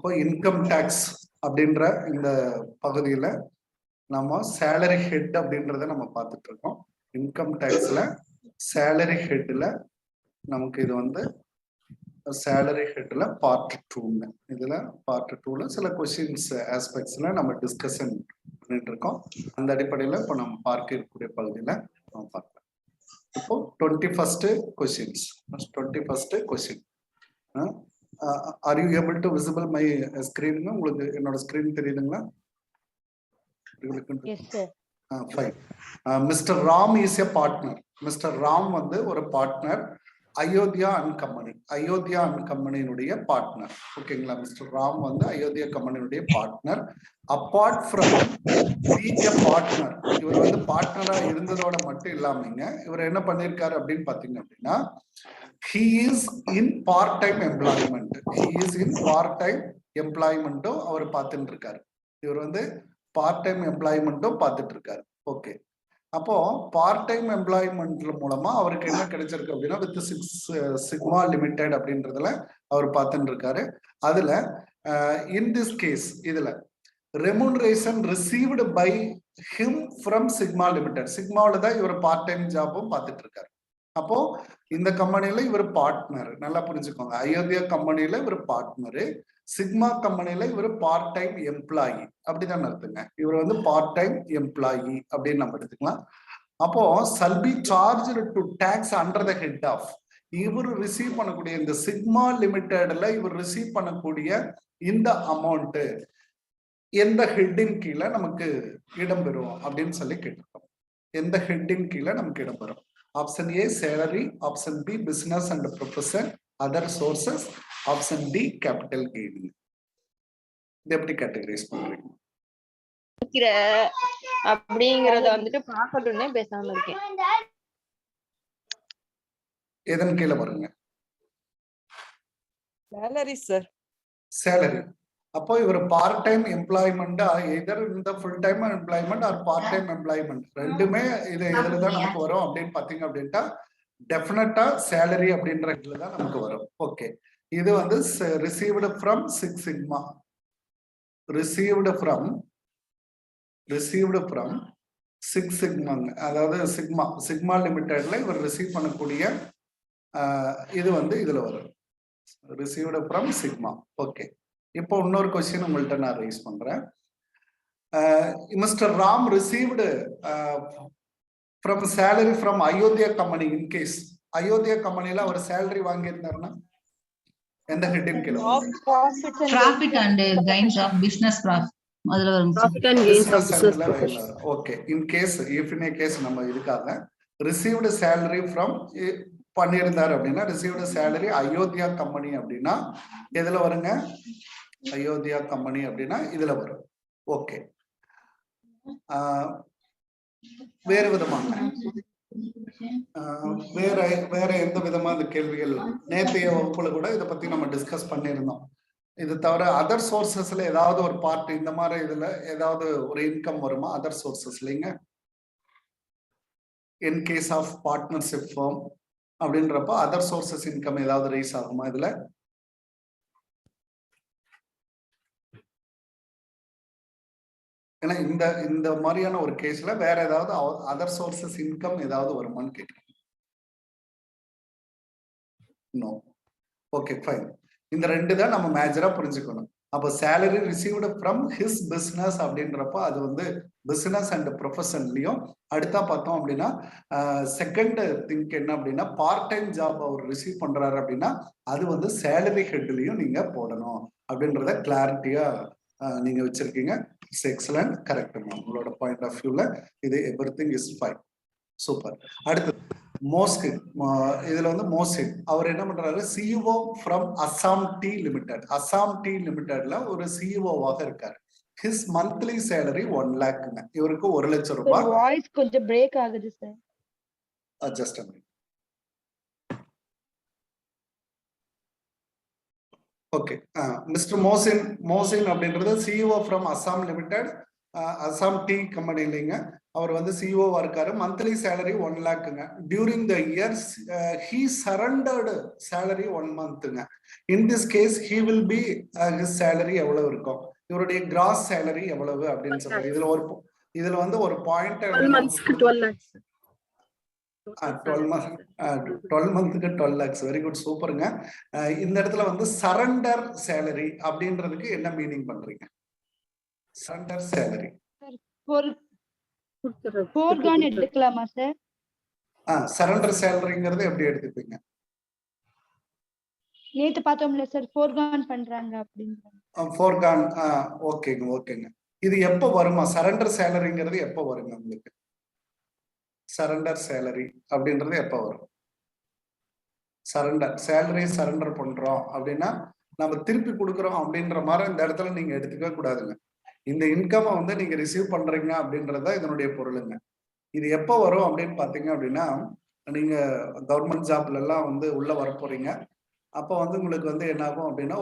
இப்போ income tax அப்படின்ற இந்த பகுதியில நம்ம சேலரி ஹெட் அப்படின்றத நம்ம பார்த்துட்டு இருக்கோம். இன்கம் டேக்ஸ்ல சேலரி ஹெட்ல நமக்கு இது வந்து சேலரி ஹெட்ல பார்ட் 2. இதுல பார்ட் 2ல சில கொஸ்டின்ஸ் ஆஸ்பெக்ட்ஸ்ல நம்ம டிஸ்கஷன் பண்ணிட்டு இருக்கோம். அந்த அடிப்படையில இப்போ நம்ம பார்க்க இருக்கக்கூடிய பகுதியில நம்ம பார்க்கலாம். இப்போ 21st questions. 21st question. Are you able to visible my screen? உங்களுக்கு என்னோட ஸ்கிரீன் தெரியுதுங்களா? Yes sir. Fine. Mr. Ram is a partner. Mr. Ram வந்து ஒரு partner Ayodhya and company. Ayodhya and கம்பெனியினுடைய பார்ட்னர். ஓகேங்களா? மிஸ்டர் ராம் வந்து அயோத்தியா கம்பெனியுடைய partner. Apart from being a partner, இவர் வந்து பார்ட்னரா இருந்ததோட மட்டும் இல்லாமங்க இவர் என்ன பண்ணிருக்காரு அப்படின்னு பாத்தீங்க அப்படின்னா, he is in part time employment. He is in part time employment அவர் பார்த்துட்டு இருக்காரு. இவர் வந்து பார்ட் டைம் எம்ப்ளாய்மெண்ட்டும் பார்த்துட்டு இருக்காரு. ஓகே, அப்போ பார்ட் டைம் எம்ப்ளாய்மெண்ட்ல மூலமா அவருக்கு என்ன கிடைச்சிருக்கு அப்படின்னா வித் சிக்மா லிமிடெட் அப்படின்றதுல அவர் பார்த்துட்டு இருக்காரு. அதுல இன் திஸ் கேஸ் இதுல remuneration received by him from Sigma limited. சிக்மாவில தான் இவர் பார்ட் டைம் ஜாபும் பார்த்துட்டு இருக்காரு. அப்போ இந்த கம்பெனில இவர் பார்ட்னர், நல்லா புரிஞ்சுக்கோங்க. அயோத்தியா கம்பெனில இவர் பார்ட்னரு, சிக்மா கம்பெனில இவர் பார்ட் டைம் எம்ப்ளாயி அப்படிதான் அர்த்தங்க. இவர் வந்து பார்ட் டைம் எம்ப்ளாயி அப்படின்னு நம்ம எடுத்துக்கலாம். அப்போ shall be charged to tax under the head of, இவர் ரிசீவ் பண்ணக்கூடிய இந்த சிக்மா லிமிடெட்ல இவர் ரிசீவ் பண்ணக்கூடிய இந்த அமௌண்ட் எந்த ஹெட்டின் கீழே நமக்கு இடம்பெறும் அப்படின்னு சொல்லி கேட்டிருக்கோம். எந்த ஹெட்டின் கீழே நமக்கு இடம்பெறும்? Option A salary, option B business and profession, other sources, option D capital gain. இது எப்படி கேட்டகரைஸ் பண்றீங்க? அப்படிங்கறத வந்துட்டு பார்க்கணும்னே பேசாம இருக்கேன். எதன் கீழே வருங்க? Salary sir. சேலரி. அப்போ இவர் பார்ட் டைம் எம்ப்ளாய்மெண்ட், எதர் இந்த full time employment are part time employment ரெண்டுமே இது எதுல தான் நமக்கு வரும் அப்படின்னு பாத்தீங்க அப்படின்ட்டா டெஃபினட்டா சேலரி அப்படின்ற இதுல தான் நமக்கு வரும். ஓகே, இது வந்து received from six Sigma, received from six சிக்மாங்க. அதாவது சிக்மா லிமிடெட்ல இவர் ரிசீவ் பண்ணக்கூடிய இது வந்து இதுல வரும், ரிசீவ்டு ஃப்ரம் சிக்மா. ஓகே, இப்போ இன்னொரு கொஸ்டின் உங்கள்கிட்ட நான் ரைஸ் பண்றேன். Mister Ram received from salary from Ayodhya company. In case Ayodhya கம்பெனில அவர் சேலரி வாங்கியிருந்தாருன்னா எந்த ஹெட்டின் கீழ? Profit and gains of business profit அதுல வரும். Okay, in case if in case நம்ம இதுக்காக ரிசீவ்டு சேலரி ஃப்ரம் பண்ணியிருந்தாரு அப்படின்னா ரிசீவ்டு சேலரி அயோத்தியா கம்பெனி அப்படின்னா எதுல வருங்க? அயோத்தியா கம்பெனி அப்படின்னா இதுல வரும். ஓகே, வேறு விதமாக வேற எந்த விதமா இந்த கேள்விகள் நேற்றைய வகுப்புல கூட இதை பத்தி நம்ம டிஸ்கஸ் பண்ணியிருந்தோம். இது தவிர அதர் சோர்சஸ்ல ஏதாவது ஒரு பார்ட் இந்த மாதிரி இதுல ஏதாவது ஒரு இன்கம் வருமா அதர் சோர்சஸ்லங்க? In case of partnership firm அப்படின்றப்போ அதர் சோர்சஸ் இன்கம் ஏதாவது ரைஸ் ஆகுமா இதுல? ஏன்னா இந்த மாதிரியான ஒரு கேஸ்ல வேற ஏதாவது அதர் சோர்சஸ் இன்கம் ஏதாவது வருமானு கேட்கிறேன். நோ. Okay, fine. இந்த ரெண்டு தான் நம்ம மேஜரா புரிஞ்சுக்கணும். அப்போ salary received from his business அப்படின்றப்போ அது வந்து பிசினஸ் அண்ட் ப்ரொஃபஷன்லயும். அடுத்தா பார்த்தோம் அப்படின்னா செகண்ட் திங்க் என்ன அப்படின்னா பார்ட் டைம் ஜாப் அவர் ரிசீவ் பண்றாரு அப்படின்னா அது வந்து சேலரி ஹெட்லயும் நீங்க போடணும் அப்படின்றத கிளாரிட்டியா நீங்க வச்சிருக்கீங்க. It's excellent, correct. உங்களோட பாயிண்ட் ஆஃப் வியூல இது எவ்ரிதிங் இஸ் ஃபைன், சூப்பர். அடுத்து மோஸ்கின். இதுல வந்து மோசின் அவர் என்ன பண்றாரு? CEO from Assam tea limited. Assam tea லிமிடெட்ல ஒரு சிஇஓவாக இருக்காரு. His monthly salary 1 lakh. இவருக்கு 1 லட்சம் ரூபாய். வாய்ஸ் கொஞ்சம் பிரேக் ஆகுது சார். அட்ஜஸ்ட் பண்ணி. ஓகே, மிஸ்டர் மோசின் அப்படின்றது CEO from Assam limited. Assam tea company இல்லைங்க, அவர் வந்து சிஓவா இருக்காரு. மந்த்லி சேலரி 1 lakhங்க. During the years he surrendered salary 1 monthங்க. In this case he will be his salary எவ்வளவு இருக்கும், இவருடைய கிராஸ் சேலரி எவ்வளவு அப்படின்னு சொல்றாரு. இதுல வந்து ஒரு point 12 monthsக்கு 12 lakhs. 12 monthக்கு 12 lakhs. Very good, சூப்பருங்க. இந்த இடத்துல வந்து சரண்டர் சேலரி அப்படின்றதுக்கு என்ன மீனிங் பண்றீங்க? சரண்டர் சேலரி ஃபோர்கான் எடுக்கலாமா சார்? சரண்டர் சேலரிங்கிறது எப்படி எடுத்துப்பீங்க? நேத்து பார்த்தோம்ல சார், ஃபோர்கான் பண்றாங்க அப்படின்னு. ஃபோர்கான், ஓகேங்க ஓகேங்க. இது எப்போ வருமா? சரண்டர் சேலரிங்கிறது எப்போ வருங்க உங்களுக்கு? சரண்டர் சேலரி அப்படின்றது எப்போ வரும்? சரண்டர் சேலரி சரண்டர் பண்றோம் அப்படின்னா நம்ம திருப்பி கொடுக்குறோம் அப்படின்ற மாதிரி இந்த இடத்துல நீங்க எடுத்துக்கவே கூடாதுங்க. இந்த இன்கம் வந்து நீங்க ரிசீவ் பண்றீங்க அப்படின்றத இதனுடைய பொருளுங்க. இது எப்போ வரும் அப்படின்னு பாத்தீங்க அப்படின்னா, நீங்க கவர்மெண்ட் ஜாப்ல எல்லாம் வந்து உள்ள வர போறீங்க. அப்போ வந்து உங்களுக்கு வந்து என்ன ஆகும் அப்படின்னா,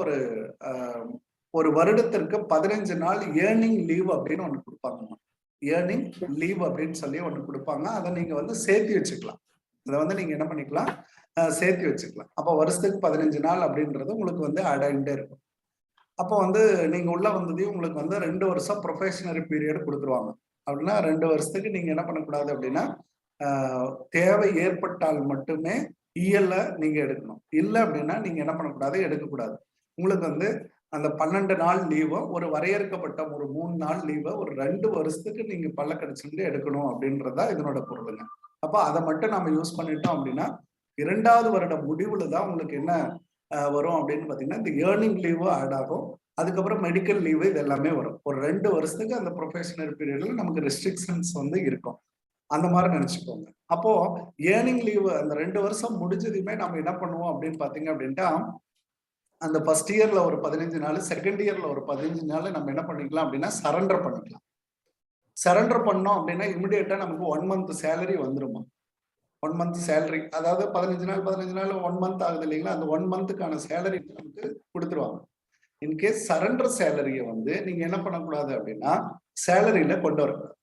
ஒரு வருடத்திற்கு 15 நாள் ஏர்னிங் லீவ் அப்படின்னு ஒண்ணு கொடுப்பாங்க. ஏர்னிங் லீவ் அப்படின்னு சொல்லி ஒண்ணு கொடுப்பாங்க. அதை நீங்க வந்து சேர்த்து வச்சுக்கலாம். அதை வந்து நீங்க என்ன பண்ணிக்கலாம், சேர்த்து வச்சுக்கலாம். அப்போ வருஷத்துக்கு 15 நாள் அப்படின்றது உங்களுக்கு வந்து ஆட் ஆகிட்டே இருக்கும். அப்போ வந்து நீங்க உள்ள வந்ததையும் உங்களுக்கு வந்து 2 வருஷம் ப்ரொஃபஷனரி பீரியட் கொடுத்துருவாங்க. அப்படின்னா 2 வருஷத்துக்கு நீங்க என்ன பண்ணக்கூடாது அப்படின்னா, தேவை ஏற்பட்டால் மட்டுமே இஎல்ல நீங்க எடுக்கணும். இல்லை அப்படின்னா நீங்க என்ன பண்ணக்கூடாது, எடுக்கக்கூடாது. உங்களுக்கு வந்து அந்த 12 நாள் லீவை ஒரு வரையறுக்கப்பட்ட ஒரு 3 நாள் லீவை ஒரு 2 வருஷத்துக்கு நீங்க பல்லக்கடிச்சுட்டு எடுக்கணும் அப்படின்றதா இதனோட பொருளுங்க. அப்போ அதை மட்டும் நம்ம யூஸ் பண்ணிட்டோம் அப்படின்னா 2வது வருட முடிவுல தான் உங்களுக்கு என்ன வரும் அப்படின்னு பாத்தீங்கன்னா, இந்த ஏர்னிங் லீவு ஆட் ஆகும். அதுக்கப்புறம் மெடிக்கல் லீவு இது எல்லாமே வரும். ஒரு 2 வருஷத்துக்கு அந்த ப்ரொஃபஷனல் பீரியட்ல நமக்கு ரெஸ்ட்ரிக்ஷன்ஸ் வந்து இருக்கும். அந்த மாதிரி நினைச்சுக்கோங்க. அப்போ ஏர்னிங் லீவு அந்த 2 வருஷம் முடிஞ்சதுமே நம்ம என்ன பண்ணுவோம் அப்படின்னு பாத்தீங்க அப்படின்ட்டா, அந்த ஃபர்ஸ்ட் இயர்ல ஒரு 15 நாள், செகண்ட் இயர்ல ஒரு 15 நாள் நம்ம என்ன பண்ணிக்கலாம் அப்படின்னா சரண்டர் பண்ணிக்கலாம். சரண்டர் பண்ணோம் அப்படின்னா இமிடியேட்டா நமக்கு 1 month சேலரி வந்துருமா? 1 month சேலரி, அதாவது 15 நாள் 1 month ஆகுது இல்லைங்களா, அந்த 1 monthக்கான சேலரி நமக்கு கொடுத்துருவாங்க. இன்கேஸ் சரண்டர் சேலரியை வந்து நீங்க என்ன பண்ணக்கூடாது அப்படின்னா சேலரியில கொண்டு வரக்கூடாது.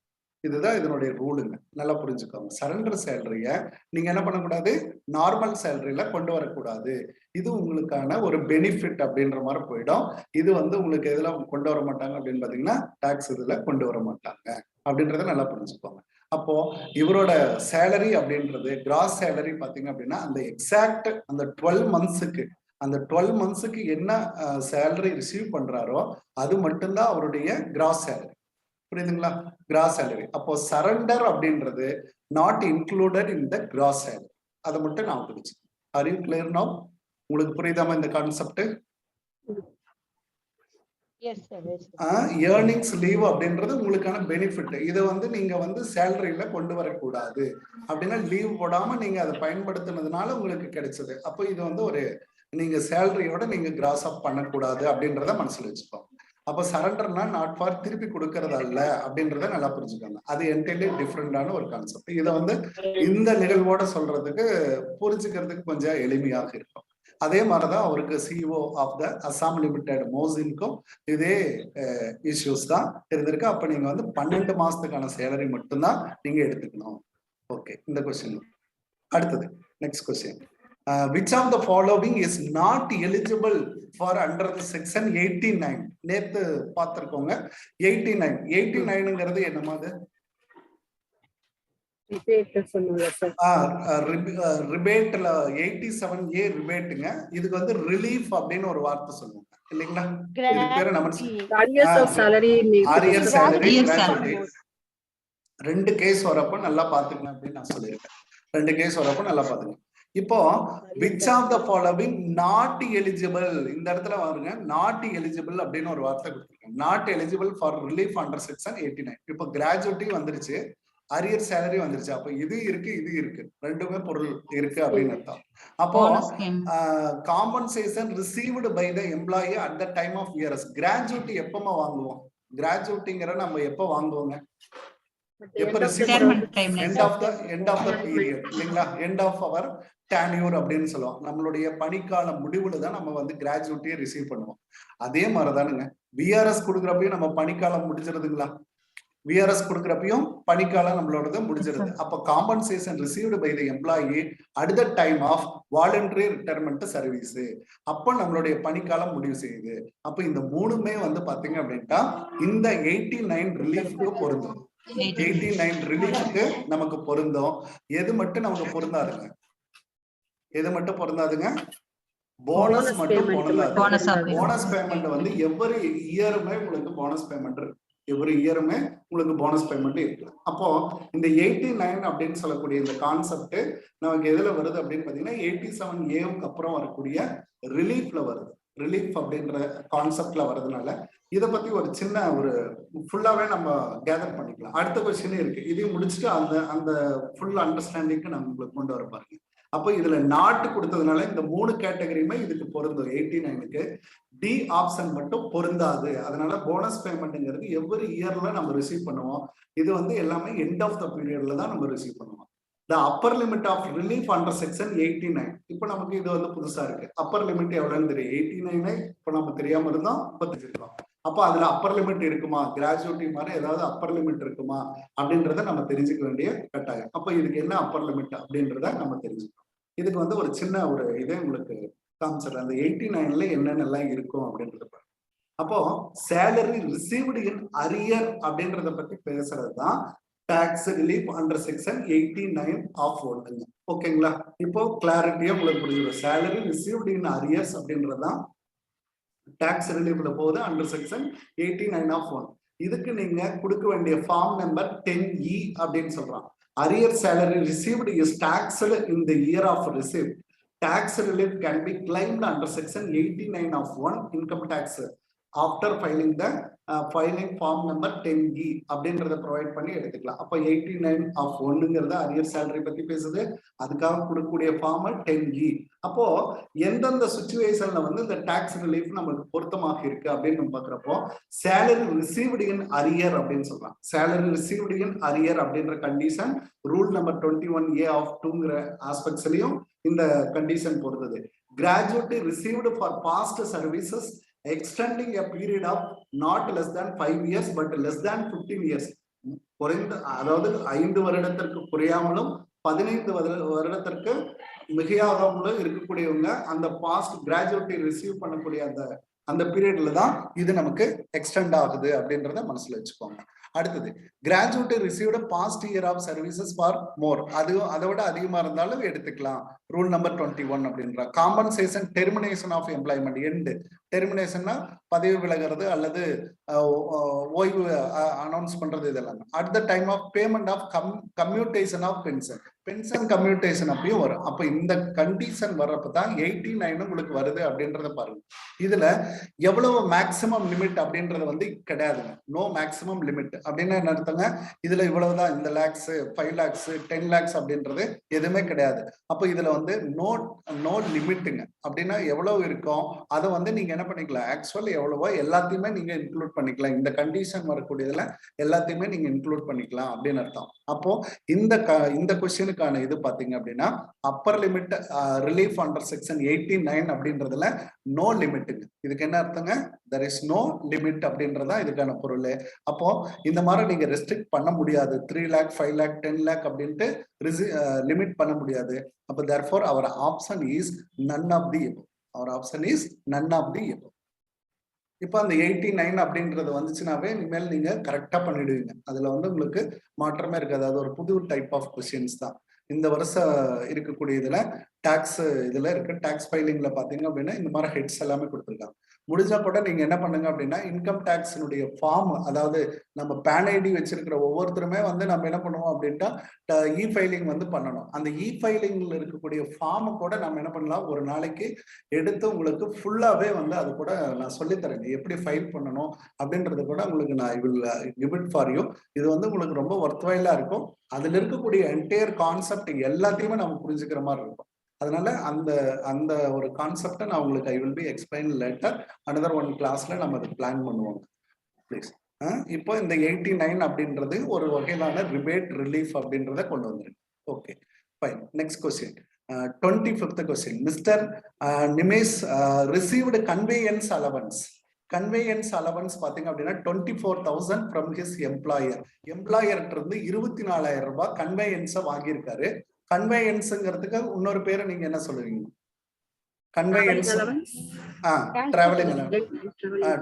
இதுதான் இதனுடைய ரூலுங்க, நல்லா புரிஞ்சுக்கோங்க. சரண்டர் சேலரிய நீங்க என்ன பண்ணக்கூடாது, நார்மல் சேலரியில கொண்டு வரக்கூடாது. இது உங்களுக்கான ஒரு பெனிஃபிட் அப்படின்ற மாதிரி போயிடும். இது வந்து உங்களுக்கு எதுல கொண்டு வர மாட்டாங்க அப்படின்னு பாத்தீங்கன்னா, டாக்ஸ் இதுல கொண்டு வர மாட்டாங்க அப்படின்றத நல்லா புரிஞ்சுக்கோங்க. அப்போ இவரோட சேலரி அப்படின்றது கிராஸ் சேலரி பாத்தீங்க அப்படின்னா, அந்த எக்ஸாக்ட் அந்த 12 monthsக்கு அந்த 12 monthsக்கு என்ன சேலரி ரிசீவ் பண்றாரோ அது மட்டும்தான் அவருடைய கிராஸ் சேலரி. புரியுதுங்களா? Gross salary. அப்போ சரண்டர் அப்படின்றது not included in the gross salary. அதை மட்டும் நான் புரிச்சு. Are you clear now? உங்களுக்கு புரியுதாமா இந்த கான்செப்ட்? ஏர்னிங்ஸ் லீவ் அப்படின்றது உங்களுக்கான பெனிஃபிட். இதை வந்து நீங்க வந்து சேலரியில கொண்டு வரக்கூடாது. அப்படின்னா லீவ் போடாம நீங்க அதை பயன்படுத்தினதுனால உங்களுக்கு கிடைச்சது. அப்போ இது வந்து ஒரு நீங்க சேலரியோட நீங்க கிராஸ் அப் பண்ணக்கூடாது அப்படின்றத மனசுல வச்சுக்கோங்க. அப்ப சரண்டர்னா நாட் ஃபார் திருப்பி கொடுக்கறது அல்ல அப்படின்றத நல்லா புரிஞ்சுக்கோங்க. அது என்டையர்லி டிஃப்ரெண்டான ஒரு கான்செப்ட். இதை வந்து இந்த நிகழ்வோட சொல்றதுக்கு புரிஞ்சுக்கிறதுக்கு கொஞ்சம் எளிமையாக இருக்கும். அதே மாதிரிதான் அவருக்கு CEO of the Assam limited மோசின்க்கும் இதே இஷ்யூஸ் தான் இருந்திருக்கு. அப்ப நீங்க வந்து 12 மாசத்துக்கான சேலரி மட்டும்தான் நீங்க எடுத்துக்கணும். ஓகே, இந்த கொஸ்டின். அடுத்தது next question. which of the following is not eligible for under the section 89? நேத்து பார்த்திருக்கோங்க 89. 89ங்கிறது என்னமாது? ரிபேட்ல 87A ரிபேட்டுங்க. இதுக்கு வந்து ரிலீஃப் அப்படின்னு ஒரு வார்த்தை சொல்லுவாங்க இல்லைங்களா? இது பேரு நம்ம ஆரியர் சேலரி கிராஜுவிட்டி. 2 கேஸ் வரப்போ நல்லா பாத்துக்கணும் அப்படின்னு நான் சொல்லியிருக்கேன். 2 கேஸ் வரப்போ நல்லா பாத்துங்க. இப்போ which of the following not eligible, இந்த இடத்துல பாருங்க not eligible அப்படின்னு ஒரு வார்த்தை கொடுத்திருக்கேன். not eligible for relief under section 89. இப்போ கிராஜுவிட்டி வந்துருச்சு, அரியர் சேலரி வந்துருச்சு. அப்போ இது இருக்கு இது இருக்கு, ரெண்டுமே பொருள் இருக்கு அப்படின்னு அர்த்தம். அப்போ compensation received by the employee at the time of years. Gratuity எப்பமா வாங்குவோம்? கிராஜுவிட்டிங்கிற நம்ம எப்போ வாங்குவோங்க? எப்ப receive end of the period இல்லைங்களா? எண்ட் ஆஃப் அவர் டேன்யூர் அப்படின்னு சொல்லுவோம். நம்மளுடைய பணிக்கால முடிவுல தான் நம்ம வந்து கிராஜுவிட்டியை ரிசீவ் பண்ணுவோம். அதே மாதிரிதானுங்க விஆர்எஸ் கொடுக்குறப்பையும் நம்ம பணிக்காலம் முடிஞ்சிருதுங்களா? விஆர்எஸ் கொடுக்குறப்பையும் பணிக்காலம் நம்மளோடது முடிஞ்சிருது. அப்போ compensation received by the employee at the time of voluntary retirement service, அப்போ நம்மளுடைய பணிக்காலம் முடிவு செய்யுது. அப்போ இந்த மூணுமே வந்து பாத்தீங்க அப்படின்ட்டா இந்த 89 ரிலீஃப்க்கு பொருந்தும். 89 ரிலீஃப்க்கு நமக்கு பொருந்தும். எது மட்டும் நமக்கு பொருந்தாதுங்க? எது மட்டும் பொருந்தாதுங்க? போனஸ் மட்டும் பொருந்தாது. போனஸ் பேமெண்ட் வந்து எவ்வரி இயருமே உங்களுக்கு போனஸ் பேமெண்ட் இருக்கு. எவ்வரி இயருமே உங்களுக்கு போனஸ் பேமெண்ட் இருக்கு. அப்போ இந்த 89 அப்படின்னு சொல்லக்கூடிய இந்த கான்செப்ட் நமக்கு எதுல வருது அப்படின்னு பாத்தீங்கன்னா 87A அப்புறம் வரக்கூடிய ரிலீஃப்ல வருது. ரிலீஃப் அப்படின்ற கான்செப்ட்ல வர்றதுனால இதை பத்தி ஒரு சின்ன ஒரு ஃபுல்லாவே நம்ம கேதர் பண்ணிக்கலாம். அடுத்த கொஸ்டின் இருக்கு, இதையும் முடிச்சுட்டு அந்த அந்த ஃபுல் அண்டர்ஸ்டாண்டிங்க்கு நம்ம உங்களுக்கு கொண்டு வர பாருங்க. அப்போ இதுல நாட்டு கொடுத்ததுனால இந்த 3 கேட்டகரியுமே இதுக்கு பொருந்தும். 89க்கு டி ஆப்ஷன் மட்டும் பொருந்தாது. அதனால போனஸ் பேமெண்ட்ங்கிறது எவ்வரி இயர்ல நம்ம ரிசீவ் பண்ணுவோம். இது வந்து எல்லாமே எண்ட் ஆஃப் த பீரியட்ல தான் நம்ம ரிசீவ் பண்ணுவோம். The upper limit of relief under section 89. இப்போ நமக்கு இது வந்து புதுசா இருக்கு. அப்பர் லிமிட் எவ்வளவுன்னு தெரியும். 89 இப்போ நம்ம தெரியாம இருந்தோம், இப்போ தெரிஞ்சுக்கலாம். அப்போ அதுல அப்பர் லிமிட் இருக்குமா, கிராஜுவிட்டி மாதிரி ஏதாவது அப்பர் லிமிட் இருக்குமா அப்படின்றத நம்ம தெரிஞ்சுக்க வேண்டிய கட்டாயம். அப்போ இதுக்கு என்ன அப்பர் லிமிட் அப்படின்றத நம்ம தெரிஞ்சுக்கணும். இதுக்கு வந்து ஒரு சின்ன ஒரு இதே உங்களுக்கு காமிச்சிடுறேன். அந்த 89ல என்னென்னலாம் இருக்கும் அப்படின்றத. அப்போ சேலரி ரிசீவ்டு இன் அரியர் அப்படின்றத பத்தி பேசுறது தான் tax relief under section 89 of 1. ஓகேங்களா? இப்போ கிளாரிட்டியா உங்களுக்கு புரிஞ்சிடும். சேலரி ரிசீவ்டு இன் அரியர்ஸ் அப்படின்றதான் டாக்ஸ் ரிலீஃப்ல போகுது அண்டர் செக்ஷன் 89 ஆஃப் 1. இதுக்கு நீங்க கொடுக்க வேண்டிய ஃபார்ம் நம்பர் 10E அப்படின்னு சொல்றான். Arrear salary received is taxed in the year of receipt. Tax relief can be claimed under section 89 of 1 income tax after filing the filing form number 10E அப்படின்றத provide பண்ணி எடுத்துக்கலாம். அப்போ 89 of 1ங்கிறது arrear salary பத்தி பேசுது. அதுக்காக கொடுக்கக்கூடிய form 10E. அப்போ எந்தெந்த சுச்சுவேஷன்ல வந்து இந்த டாக்ஸ் ரிலீஃப் நமக்கு பொருத்தமாக இருக்கு அப்படின்னு நம்ம பாக்குறப்போ சேலரி ரிசீவ்டு இன் அரியர் அப்படின்னு சொல்றாங்க. சேலரி ரிசீவ்டு இன் அரியர் அப்படின்ற condition rule number 21A of 2ங்கிற ஆஸ்பெக்ட்ஸ்லயும் இந்த கண்டிஷன் பொறுத்தது. Gratuity received for past services extending a period of not less than 5 years but less than 15 years. குறைந்த அதாவது 5 வருடத்திற்கு குறையாமலும் 15 வருடத்திற்கு மிகையாகாமலும் இருக்கக்கூடியவங்க அந்த பாஸ்ட் கிராஜுவிட்டி ரிசீவ் பண்ணக்கூடிய அந்த பீரியட்ல தான் இது நமக்கு எக்ஸ்டெண்ட் ஆகுது அப்படின்றத மனசுல வச்சுக்கோங்க. அடுத்தது gratuity received past year of services for more, அதை விட அதிகமா இருந்தாலும் எடுத்துக்கலாம். ரூல் நம்பர் 21 அப்படின்ற compensation termination of employment end. டெர்மினேஷன்னா பதவி விலகிறது அல்லது ஓய்வு அனௌன்ஸ் பண்றது இதெல்லாம். At the time of payment of commutation of pension, pension commutation அப்பயும் வரும். அப்ப இந்த கண்டிஷன் வர்றப்பதான் 89 உங்களுக்கு வருது அப்படின்றத பாருங்க. இதுல எவ்வளவு மேக்சிமம் லிமிட் அப்படின்றது வந்து கிடையாதுங்க. நோ மேக்சிமம் லிமிட் அப்படின்னா என்ன அர்த்தங்க? இதுல இவ்வளவுதான், இந்த லேக்ஸ் 5 lakhs 10 lakhs அப்படின்றது எதுவுமே கிடையாது. அப்ப இதுல வந்து நோ லிமிட்டுங்க. அப்படின்னா எவ்வளவு இருக்கும் அதை வந்து நீங்க என்ன பண்ணிக்கலாம், ஆக்சுவலி எவ்வளவோ எல்லாத்தையுமே நீங்க இன்க்ளூட் பண்ணிக்கலாம். இந்த கண்டிஷன் வரக்கூடியதுல எல்லாத்தையுமே நீங்க இன்க்ளூட் பண்ணிக்கலாம் அப்படின்னு அர்த்தம். அப்போ இந்த கொஸ்டினுக்கான இது பாத்தீங்க அப்படின்னா upper limit relief under section 89 அப்படின்றதுல நோ லிமிட்டுங்க. இதுக்கு என்ன அர்த்தங்க? there is no limit அப்படின்றதா இதுக்கான பொருள். அப்போ இந்த மாதிரி நீங்க ரெஸ்ட்ரிக்ட் பண்ண முடியாது. 3 lakh 5 lakh 10 lakh அப்படின்ட்டு லிமிட் பண்ண முடியாது. அப்போ therefore our option is none of the above. our option is none of the above. இப்போ அந்த 89 அப்படின்றது வந்துச்சுனாவே இனிமேல் நீங்க கரெக்டா பண்ணிடுவீங்க. அதுல வந்து உங்களுக்கு மாற்றமே இருக்காது. அது ஒரு புது டைப் ஆஃப் கொஸ்டின்ஸ் தான். இந்த வருஷம் இருக்கக்கூடிய இதுல டாக்ஸ் இதுல இருக்கு. டாக்ஸ் ஃபைலிங்ல பாத்தீங்க அப்படின்னா இந்த மாதிரி ஹெட்ஸ் எல்லாமே கொடுத்துருக்காங்க. முடிஞ்சா கூட நீங்க என்ன பண்ணுங்க அப்படின்னா இன்கம் டாக்ஸினுடைய ஃபார்ம், அதாவது நம்ம பேன் ஐடி வச்சிருக்கிற ஒவ்வொருத்தருமே வந்து நம்ம என்ன பண்ணுவோம் அப்படின்ட்டா இ ஃபைலிங் வந்து பண்ணணும். அந்த இ ஃபைலிங்ல இருக்கக்கூடிய ஃபார்ம் கூட நம்ம என்ன பண்ணலாம், ஒரு நாளைக்கு எடுத்து உங்களுக்கு ஃபுல்லாவே வந்து அது கூட நான் சொல்லித்தரேன் எப்படி ஃபைல் பண்ணணும் அப்படின்றது கூட உங்களுக்கு நான் கிவ் இட் ஃபார் யூ. இது வந்து உங்களுக்கு ரொம்ப ஒர்த்வைலா இருக்கும். அதுல இருக்கக்கூடிய என்டையர் கான்செப்ட் எல்லாத்தையுமே நம்ம புரிஞ்சுக்கிற மாதிரி இருக்கும். அதனால அந்த ஒரு கான்செப்டை நான் உங்களுக்கு I will be explain later another one கிளாஸ்ல நம்ம அதை பிளான் பண்ணுவோம் ப்ளீஸ். இப்போ இந்த 89 அப்படின்றது ஒரு வகையிலான ரிபேட் ரிலீஃப் அப்படின்றத கொண்டு வந்துருக்கு. Okay fine. Next question 25th question. Mister Nimesh received conveyance allowance. Conveyance allowance பாத்தீங்க அப்படின்னா 24,000 ஃப்ரம் ஹிஸ் எம்ப்ளாயர். எம்ப்ளாயர்கிட்ட இருந்து 24,000 ரூபாய் கன்வேயன்ஸை வாங்கியிருக்காரு. கன்வேயன்ஸுங்கிறதுக்கு இன்னொரு பேரை நீங்க என்ன சொல்லுவீங்க? கன்வேயன்ஸ் டிராவலிங்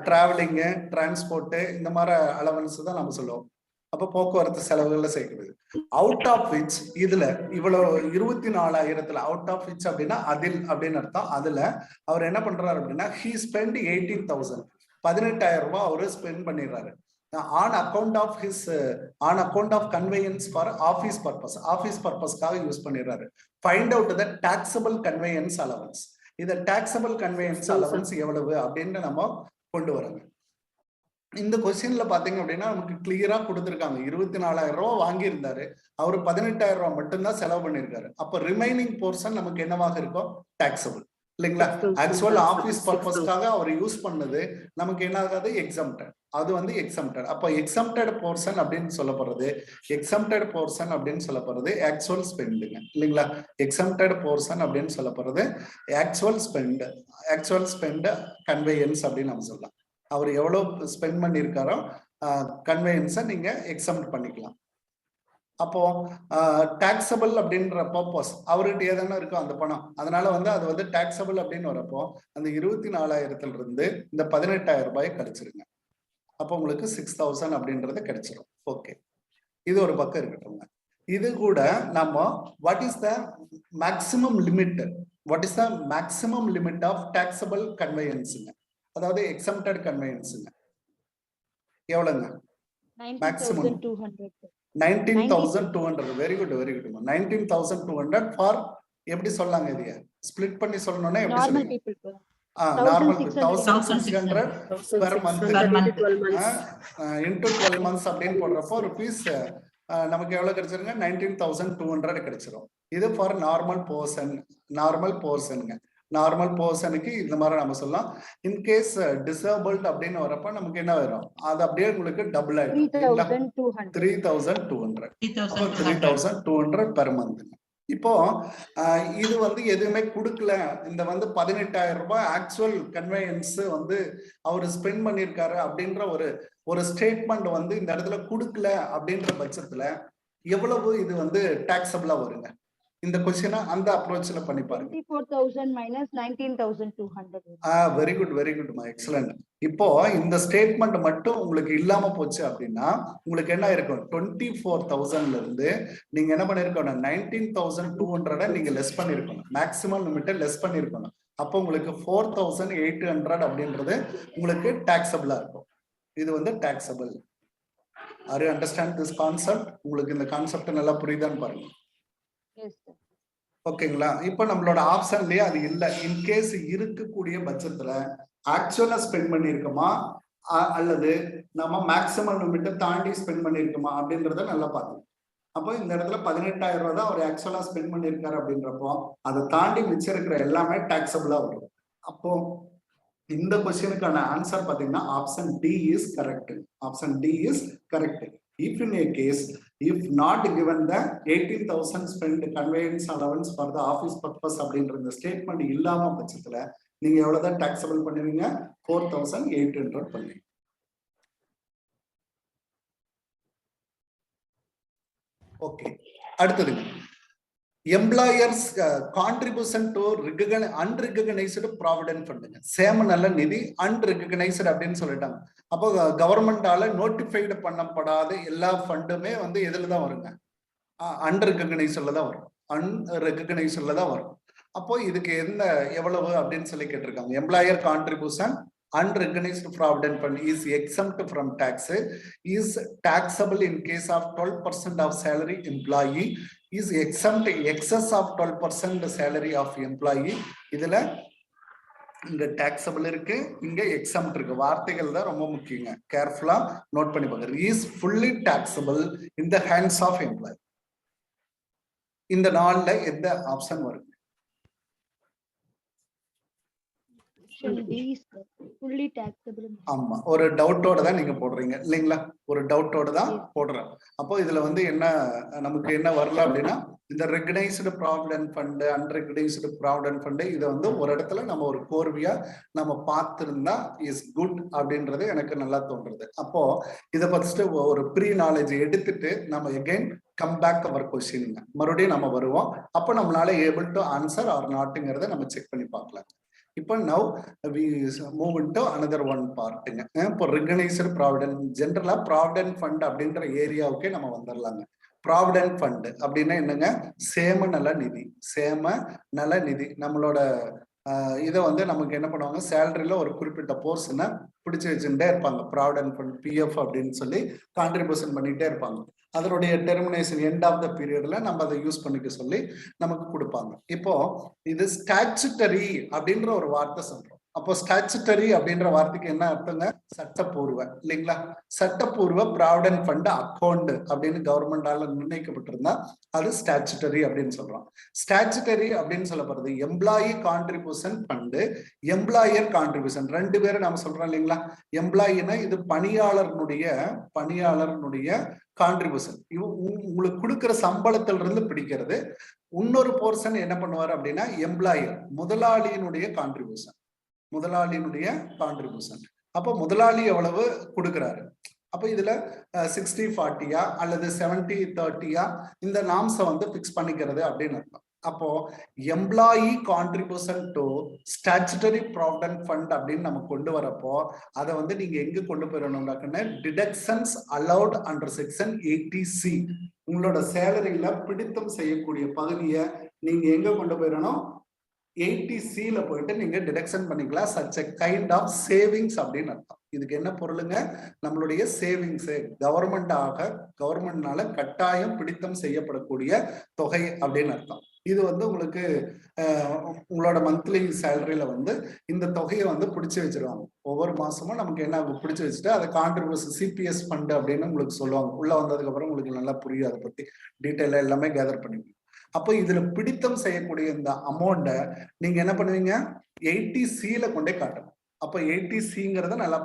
டிராவலிங்கு, டிரான்ஸ்போர்ட், இந்த மாதிரி அலவன்ஸ் தான் நம்ம சொல்லுவோம். அப்ப போக்குவரத்து செலவுகள்ல சேர்க்கிறது. அவுட் ஆஃப் விச் இதுல இவ்வளவு 24,000 அவுட் ஆஃப் விச் அப்படின்னா அதில் அப்படின்னு அர்த்தம். அதுல அவர் என்ன பண்றாரு அப்படின்னா he spent 18,000 18,000 ரூபாய் அவரு ஸ்பெண்ட் பண்ணிடுறாரு on account of conveyance for office purpose. Office பர்பஸ்க்காக யூஸ் பண்ணிடுறாரு. Find out the taxable conveyance allowance. இத டாக்ஸபிள் கன்வேயன்ஸ் அலவன்ஸ் எவ்வளவு அப்படின்னு நம்ம கொண்டு வரோங்க. இந்த கொஸ்டின்ல பாத்தீங்க அப்படின்னா நமக்கு கிளியரா கொடுத்துருக்காங்க. 24,000 ரூபாய் வாங்கியிருந்தாரு, அவரு 18,000 ரூபாய் மட்டும்தான் செலவு பண்ணிருக்காரு. அப்ப ரிமைனிங் போர்ஷன் நமக்கு என்னவாக இருக்கும்? டாக்ஸபிள் இல்லைங்களா? ஆக்சுவல் ஆபீஸ் பர்பஸ்க்காக அவர் யூஸ் பண்ணது நமக்கு என்ன ஆகாது? எக்ஸம்டட். அது வந்து எக்ஸம்டட். அப்ப எக்ஸம்டட் போர்ஷன் அப்படின்னு சொல்லப்படுறது ஆக்சுவல் ஸ்பெண்டுங்க இல்லைங்களா? எக்ஸம்டட் போர்ஷன் அப்படின்னு சொல்லப்படுறது ஆக்சுவல் ஸ்பெண்ட் கன்வேயன்ஸ் அப்படின்னு நம்ம சொல்லலாம். அவர் எவ்வளவு ஸ்பெண்ட் பண்ணியிருக்காரோ கன்வேயன்ஸை நீங்க எக்ஸம்ட் பண்ணிக்கலாம். அப்போ டாக்ஸபிள் அப்படின்ற பர்பஸ் அவர்கிட்ட ஏதான இருக்கும் அந்த பணம், அதனால வந்து அது வந்து டாக்ஸபிள் அப்படின்னு வரப்போ அந்த 24,000 இருந்து இந்த 18,000 ரூபாய் கிடைச்சிருங்க. அப்போ உங்களுக்கு 6,000 அப்படின்றது கிடைச்சிடும். ஓகே, இது ஒரு பக்கம் இருக்கட்டும். இது கூட நம்ம what is the maximum limit of taxable கன்வேயன்ஸுங்க, அதாவது எக்ஸம்டட் கன்வேயன்ஸுங்க எவ்வளவுங்க? மேக்ஸிமம் 19,200. வெரி குட் 19,200 ஃபார் எப்படி சொல்லாங்க? இது ஸ்பிளிட் பண்ணி சொல்லணும்னா எப்படி சொல்லுங்க? Normal 1,600 per month into 12 months அப்படின்னு போடுறப்போ ருபீஸ் நமக்கு எவ்வளவு கிடைச்சிருங்க? 19,200 கிடைச்சிரும். இது ஃபார் நார்மல் போர்ஷனுங்க. நார்மல் போர்ஷனுக்கு இந்த மாதிரி நம்ம சொல்லலாம். இன்கேஸ் டிசேபிள்ட் அப்படின்னு வரப்ப நமக்கு என்ன வரும்? அது அப்படியே உங்களுக்கு டபுள் ஆயிடும். 3,200 பெர் மந்த். இப்போ இது வந்து எதுவுமே கொடுக்கல. இந்த வந்து 18,000 ரூபாய் ஆக்சுவல் கன்வேயன்ஸ் வந்து அவர் ஸ்பெண்ட் பண்ணிருக்காரு அப்படின்ற ஒரு ஸ்டேட்மெண்ட் வந்து இந்த இடத்துல கொடுக்கல அப்படின்ற பட்சத்துல எவ்வளவு இது வந்து டாக்ஸபிளா வருங்க? இந்த क्वेश्चन அந்த அப்ரோச்ல பண்ணி பாருங்க. 24,000 minus 19,200. வெரி குட் மா, எக்ஸலென்ட். இப்போ இந்த ஸ்டேட்மெண்ட் மட்டும் உங்களுக்கு இல்லாம போச்சு அப்படின்னா உங்களுக்கு என்ன இருக்கும்? 24,000ல இருந்து நீங்க என்ன பண்ணிருக்கணும்? 19,200 நீங்க லெஸ் பண்ணிருக்கணும். மேக்ஸிமம் லிமிட் லெஸ் பண்ணிருக்கணும். அப்போ உங்களுக்கு 4,800 அப்படின்றது உங்களுக்கு டாக்ஸபிளா இருக்கும். இது வந்து taxable. Are you understand this concept? உங்களுக்கு இந்த கான்செப்ட் நல்லா புரியுதான்னு பாருங்க. ஓகேங்களா? இப்ப நம்மளோட ஆப்ஷன்லயே அது இல்ல. இன்கேஸ் இருக்கக்கூடிய பட்சத்துல ஆக்சுவலா ஸ்பெண்ட் பண்ணிருக்கோமா அல்லது நம்ம மேக்ஸிமம் லிமிட் தாண்டி ஸ்பெண்ட் பண்ணிருக்கோமா அப்படின்றத நல்லா பாருங்க. அப்போ இந்த இடத்துல 18,000 ரூபாய் தான் அவர் ஆக்சுவலா ஸ்பெண்ட் பண்ணிருக்காரு அப்படின்றப்போ அதை தாண்டி மிச்சம் இருக்கிற எல்லாமே டாக்ஸபிளா வரும். அப்போ இந்த கொஸ்டினுக்கான ஆன்சர் பாத்தீங்கன்னா option D is correct. If in a case, if not given the 18,000 spent conveyance allowance for the office purpose அப்படின்ற இந்த ஸ்டேட்மெண்ட் இல்லாம பட்சத்துல நீங்க எவ்வளவுதான் டாக்ஸபிள் பண்ணுவீங்க? 4,800 பண்ணுவீங்க. ஓகே, அடுத்தது எம்ப்ளாயர்ஸ் கான்ட்ரிபியூஷன் டு அன்ரிகனைஸ்டு ப்ராவிடென்ட் ஃபண்டுங்க. சேம நல நிதி அன்ரிகனைஸ்டு அப்படின்னு சொல்லிட்டாங்க. அப்போ கவர்மெண்டால நோட்டிஃபைடு பண்ணப்படாத எல்லா ஃபண்டுமே வந்து எதுல தான் வருங்க? அன்ரிகனைஸ்டுல தான் வரும். அப்போ இதுக்கு எவ்வளவு அப்படின்னு சொல்லி கேட்டிருக்காங்க. Employer contribution unrecognized provident fund is exempt from tax, is taxable in case of 12% of salary employee, is exempt excess of 12% salary of employee. இதுல இங்க taxable இருக்கு, இங்க exempt இருக்கு. வார்த்தைகள் தான் ரொம்ப முக்கியங்க. கேர்ஃபுல்லா நோட் பண்ணி பாருங்க. is fully taxable in the hands of employee. இந்த நாள்ல எந்த ஆப்ஷன் வருங்க? Option D fully taxable. ஆமா, ஒரு டவுட்டோட தான் நீங்க போடுறீங்க இல்லைங்களா? ஒரு டவுட்டோட தான் Yes. போடுறேன். அப்போ இதுல வந்து என்ன நமக்கு என்ன வரல அப்படின்னா, இந்த recognised provident fund, unrecognised provident fund, இதை வந்து ஒரு இடத்துல நம்ம ஒரு கோர்வையா நம்ம பார்த்திருந்தா இஸ் குட் அப்படின்றது எனக்கு நல்லா தோன்றுறது. அப்போ இதை ஃபர்ஸ்ட் ஒரு ப்ரீ நாலேஜ் எடுத்துட்டு நம்ம again come back our question, மறுபடியும் நம்ம வருவோம். அப்போ நம்மளால ஏபிள் டு ஆன்சர் ஆர் நாட்டுங்கிறத நம்ம செக் பண்ணி பார்க்கலாம். இப்போ now we move into another one பார்ட்டுங்க. இப்போ ரெகனைஸ்டு ப்ராவிடன்ட், ஜென்ரலா ப்ராவிடன்ட் ஃபண்ட் அப்படின்ற ஏரியாவுக்கே நம்ம வந்துடலாங்க. ப்ராவிடன்ட் ஃபண்ட் அப்படின்னா என்னங்க? சேம நல நிதி. சேம நல நிதி நம்மளோட இதை வந்து நமக்கு என்ன பண்ணுவாங்க, சேலரியில ஒரு குறிப்பிட்ட போர்ஷனை பிடிச்சி வச்சுட்டே இருப்பாங்க. ப்ராவிடன்ட் ஃபண்ட், பிஎஃப் அப்படின்னு சொல்லி கான்ட்ரிபியூஷன் பண்ணிட்டே இருப்பாங்க. அதனுடைய டெர்மினேஷன் எண்ட் ஆஃப் த பீரியட்ல நம்ம அதை யூஸ் பண்ணிக்க சொல்லி நமக்கு கொடுப்பாங்க. இப்போ இது ஸ்டாச்சுட்டரி அப்படின்ற ஒரு வார்த்தை சொல்றோம். அப்போ ஸ்டாச்சுட்டரி அப்படின்ற வார்த்தைக்கு என்ன அர்த்தங்க? சட்டப்பூர்வ இல்லைங்களா? சட்டப்பூர்வ ப்ராவிடன்ட் ஃபண்ட் அக்கௌண்ட் அப்படின்னு கவர்மெண்டால நிர்ணயிக்கப்பட்டிருந்தா அது ஸ்டாச்சுட்டரி அப்படின்னு சொல்றோம். ஸ்டாச்சுட்டரி அப்படின்னு சொல்லப்படுறது employee contribution fund, employer contribution, ரெண்டு பேரும் நம்ம சொல்றோம் இல்லைங்களா? எம்ப்ளாயினா இது பணியாளர்களுடைய கான்ட்ரிபியூஷன், உங்களுக்கு கொடுக்கிற சம்பளத்துல இருந்து பிடிக்கிறது. இன்னொரு போர்ஷன் என்ன பண்ணுவார் அப்படின்னா எம்ப்ளாயர், முதலாளியினுடைய கான்ட்ரிபியூஷன். அப்போ முதலாளி எவ்வளவு கொடுக்கிறாரு, அப்போ இதுல 60-40 அல்லது 70-30 இந்த நாம்ஸை வந்து பிக்ஸ் பண்ணிக்கிறது அப்படின்னு அர்த்தம். அப்போ employee contribution to statutory provident fund அப்படின்னு நம்ம கொண்டு வரப்போ அதை வந்து நீங்க எங்க கொண்டு போயிடணும்னாக்கன்னு, deductions allowed under section 80C, உங்களோட சேலரியில பிடித்தம் செய்யக்கூடிய பகுதியை நீங்க எங்க கொண்டு போயிடணும்? 80C போயிட்டு நீங்க டிடக்ஷன் பண்ணிக்கலாம். Such a kind of savings அப்படின்னு அர்த்தம். இதுக்கு என்ன பொருளுங்க? நம்மளுடைய சேவிங்ஸ், கவர்மெண்ட்னால கட்டாயம் பிடித்தம் செய்யப்படக்கூடிய தொகை அப்படின்னு அர்த்தம். இது வந்து உங்களுக்கு உங்களோட மந்த்லி சேலரியில வந்து இந்த தொகையை வந்து பிடிச்சி வச்சிருவாங்க. ஒவ்வொரு மாசமும் நமக்கு என்ன பிடிச்சி வச்சுட்டு அதை கான்ட்ரிபியூஷன் சிபிஎஸ் ஃபண்ட் அப்படின்னு உங்களுக்கு சொல்லுவாங்க. உள்ள வந்ததுக்கு அப்புறம் உங்களுக்கு நல்லா புரியும், அதை பத்தி டீட்டெயிலா எல்லாமே கேதர் பண்ணிக்கணும். அப்போ இதுல பிடித்தம் செய்யக்கூடிய இந்த அமௌண்ட்டை நீங்க என்ன பண்ணுவீங்க? 80C கொண்டே காட்டணும். அப்போ 80Cங்கிறத நல்லா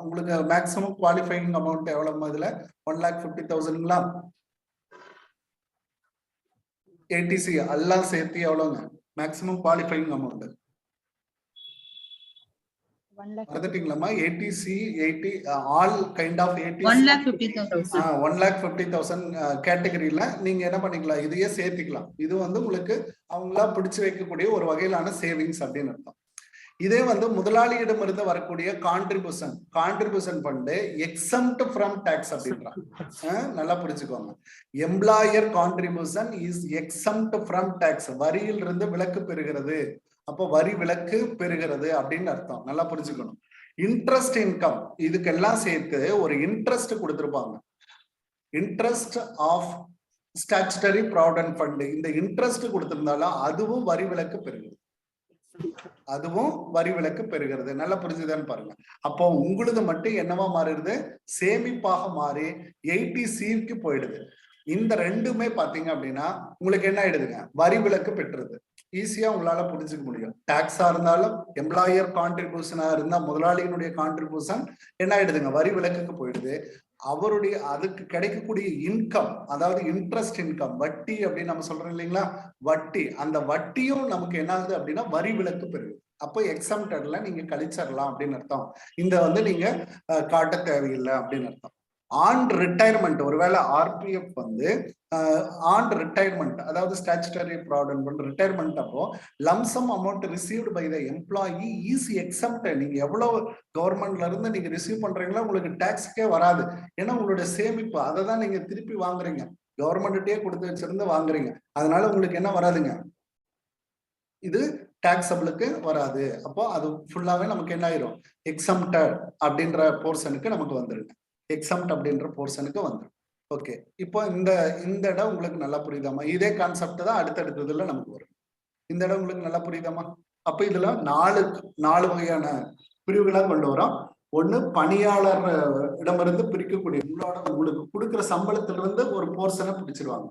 உங்களுக்கு மேக்ஸிமம் குவாலிஃபைங் அமௌண்ட் எவ்வளவு? இதுல 1,50,000ங்களா? 80C எல்லாம் சேர்த்து எவ்வளவுங்க மேக்ஸிமம் குவாலிஃபைங் அமௌண்ட்? மறந்துட்டீங்களாமா? 80C 80 ஆல் கைண்ட் ஆஃப் 1,50,000 1,50,000 கேட்டகரியில நீங்க என்ன பண்ணிக்கலாம்? இதையே சேர்த்துக்கலாம். இது வந்து உங்களுக்கு அவங்களா பிடிச்சு வைக்கக்கூடிய ஒரு வகையிலான சேவிங்ஸ் அப்படின்னு அர்த்தம். இதே வந்து முதலாளியிடம் இருந்து வரக்கூடிய contribution fund exempt from tax அப்படின்றாங்க. நல்லா புரிஞ்சுக்கோங்க. Employer contribution is exempt from tax, வரியில் இருந்து விலக்கு பெறுகிறது. அப்போ வரி விலக்கு பெறுகிறது அப்படின்னு அர்த்தம். நல்லா புரிஞ்சுக்கணும். இன்ட்ரெஸ்ட் இன்கம் இதுக்கெல்லாம் சேர்த்து ஒரு இன்ட்ரெஸ்ட் கொடுத்திருப்பாங்க. Interest of statutory provident fund, இந்த இன்ட்ரெஸ்ட் கொடுத்திருந்தாலும் அதுவும் வரி விலக்கு பெறுகிறது. நல்லா புரிஞ்சுதான்னு பாருங்க. அப்போ உங்களது மட்டும் என்னவா மாறிடுது? சேமிப்பாக மாறி 80C போயிடுது. இந்த ரெண்டுமே பாத்தீங்க அப்படின்னா உங்களுக்கு என்ன ஆயிடுதுங்க? வரி விலக்கு பெற்றுறது. ஈஸியா உங்களால புரிஞ்சுக்க முடியும். டாக்ஸா இருந்தாலும் எம்ப்ளாயர் கான்ட்ரிபியூஷனா இருந்தா முதலாளியினுடைய கான்ட்ரிபியூஷன் என்ன ஆயிடுதுங்க? வரி விலக்குக்கு போயிடுது. அவருடைய அதுக்கு கிடைக்கக்கூடிய இன்கம், அதாவது இன்ட்ரெஸ்ட் இன்கம், வட்டி அப்படின்னு நம்ம சொல்றோம் இல்லைங்களா? வட்டி, அந்த வட்டியும் நமக்கு என்ன ஆகுது அப்படின்னா வரி விலக்கு பெறுது. அப்போ எக்ஸம்டட்ல நீங்க கழிச்சிடலாம் அப்படின்னு அர்த்தம். இந்த வந்து நீங்க காட்ட தேவையில்லை அப்படின்னு அர்த்தம். ஆன் ரிட்டையர்மெண்ட், ஒருவேளை ஆர்பிஎஃப் வந்து ஆன் ரிட்டையர்மெண்ட், அதாவது ஸ்டாச்சுட்டரி ப்ராவிடன்ட் ஃபண்ட் ரிட்டையர்மெண்ட் அப்போ lump sum amount received by the employee is exempt. நீங்க எவ்வளவு கவர்மெண்ட்ல இருந்து நீங்க ரிசீவ் பண்றீங்களோ உங்களுக்கு டாக்ஸ்க்கே வராது. ஏன்னா உங்களுடைய சேமிப்பு, அதை தான் நீங்க திருப்பி வாங்குறீங்க, கவர்மெண்ட்டே கொடுத்து வச்சிருந்து வாங்குறீங்க. அதனால உங்களுக்கு என்ன வராதுங்க? இது டாக்ஸபிளுக்கு வராது. அப்போ அது ஃபுல்லாவே நமக்கு என்ன ஆயிரும்? எக்ஸம்டட் அப்படின்ற போர்ஷனுக்கு நமக்கு வந்துருங்க. எக்ஸம்ட் அப்படின்ற போர்ஷனுக்கு வந்துடும். ஓகே, இப்போ இந்த இடம் உங்களுக்கு நல்லா புரியுதாமா? இதே கான்செப்ட் தான் அடுத்தடுத்ததுல நமக்கு வரும். இந்த இடம் உங்களுக்கு நல்லா புரியுதாமா? அப்ப இதுல நாலு வகையான பிரிவுகளா கொண்டு வரோம். ஒண்ணு, பணியாளர் இடமிருந்து பிரிக்கக்கூடிய உங்களுக்கு கொடுக்குற சம்பளத்திலிருந்து ஒரு போர்ஷனை பிடிச்சிருவாங்க.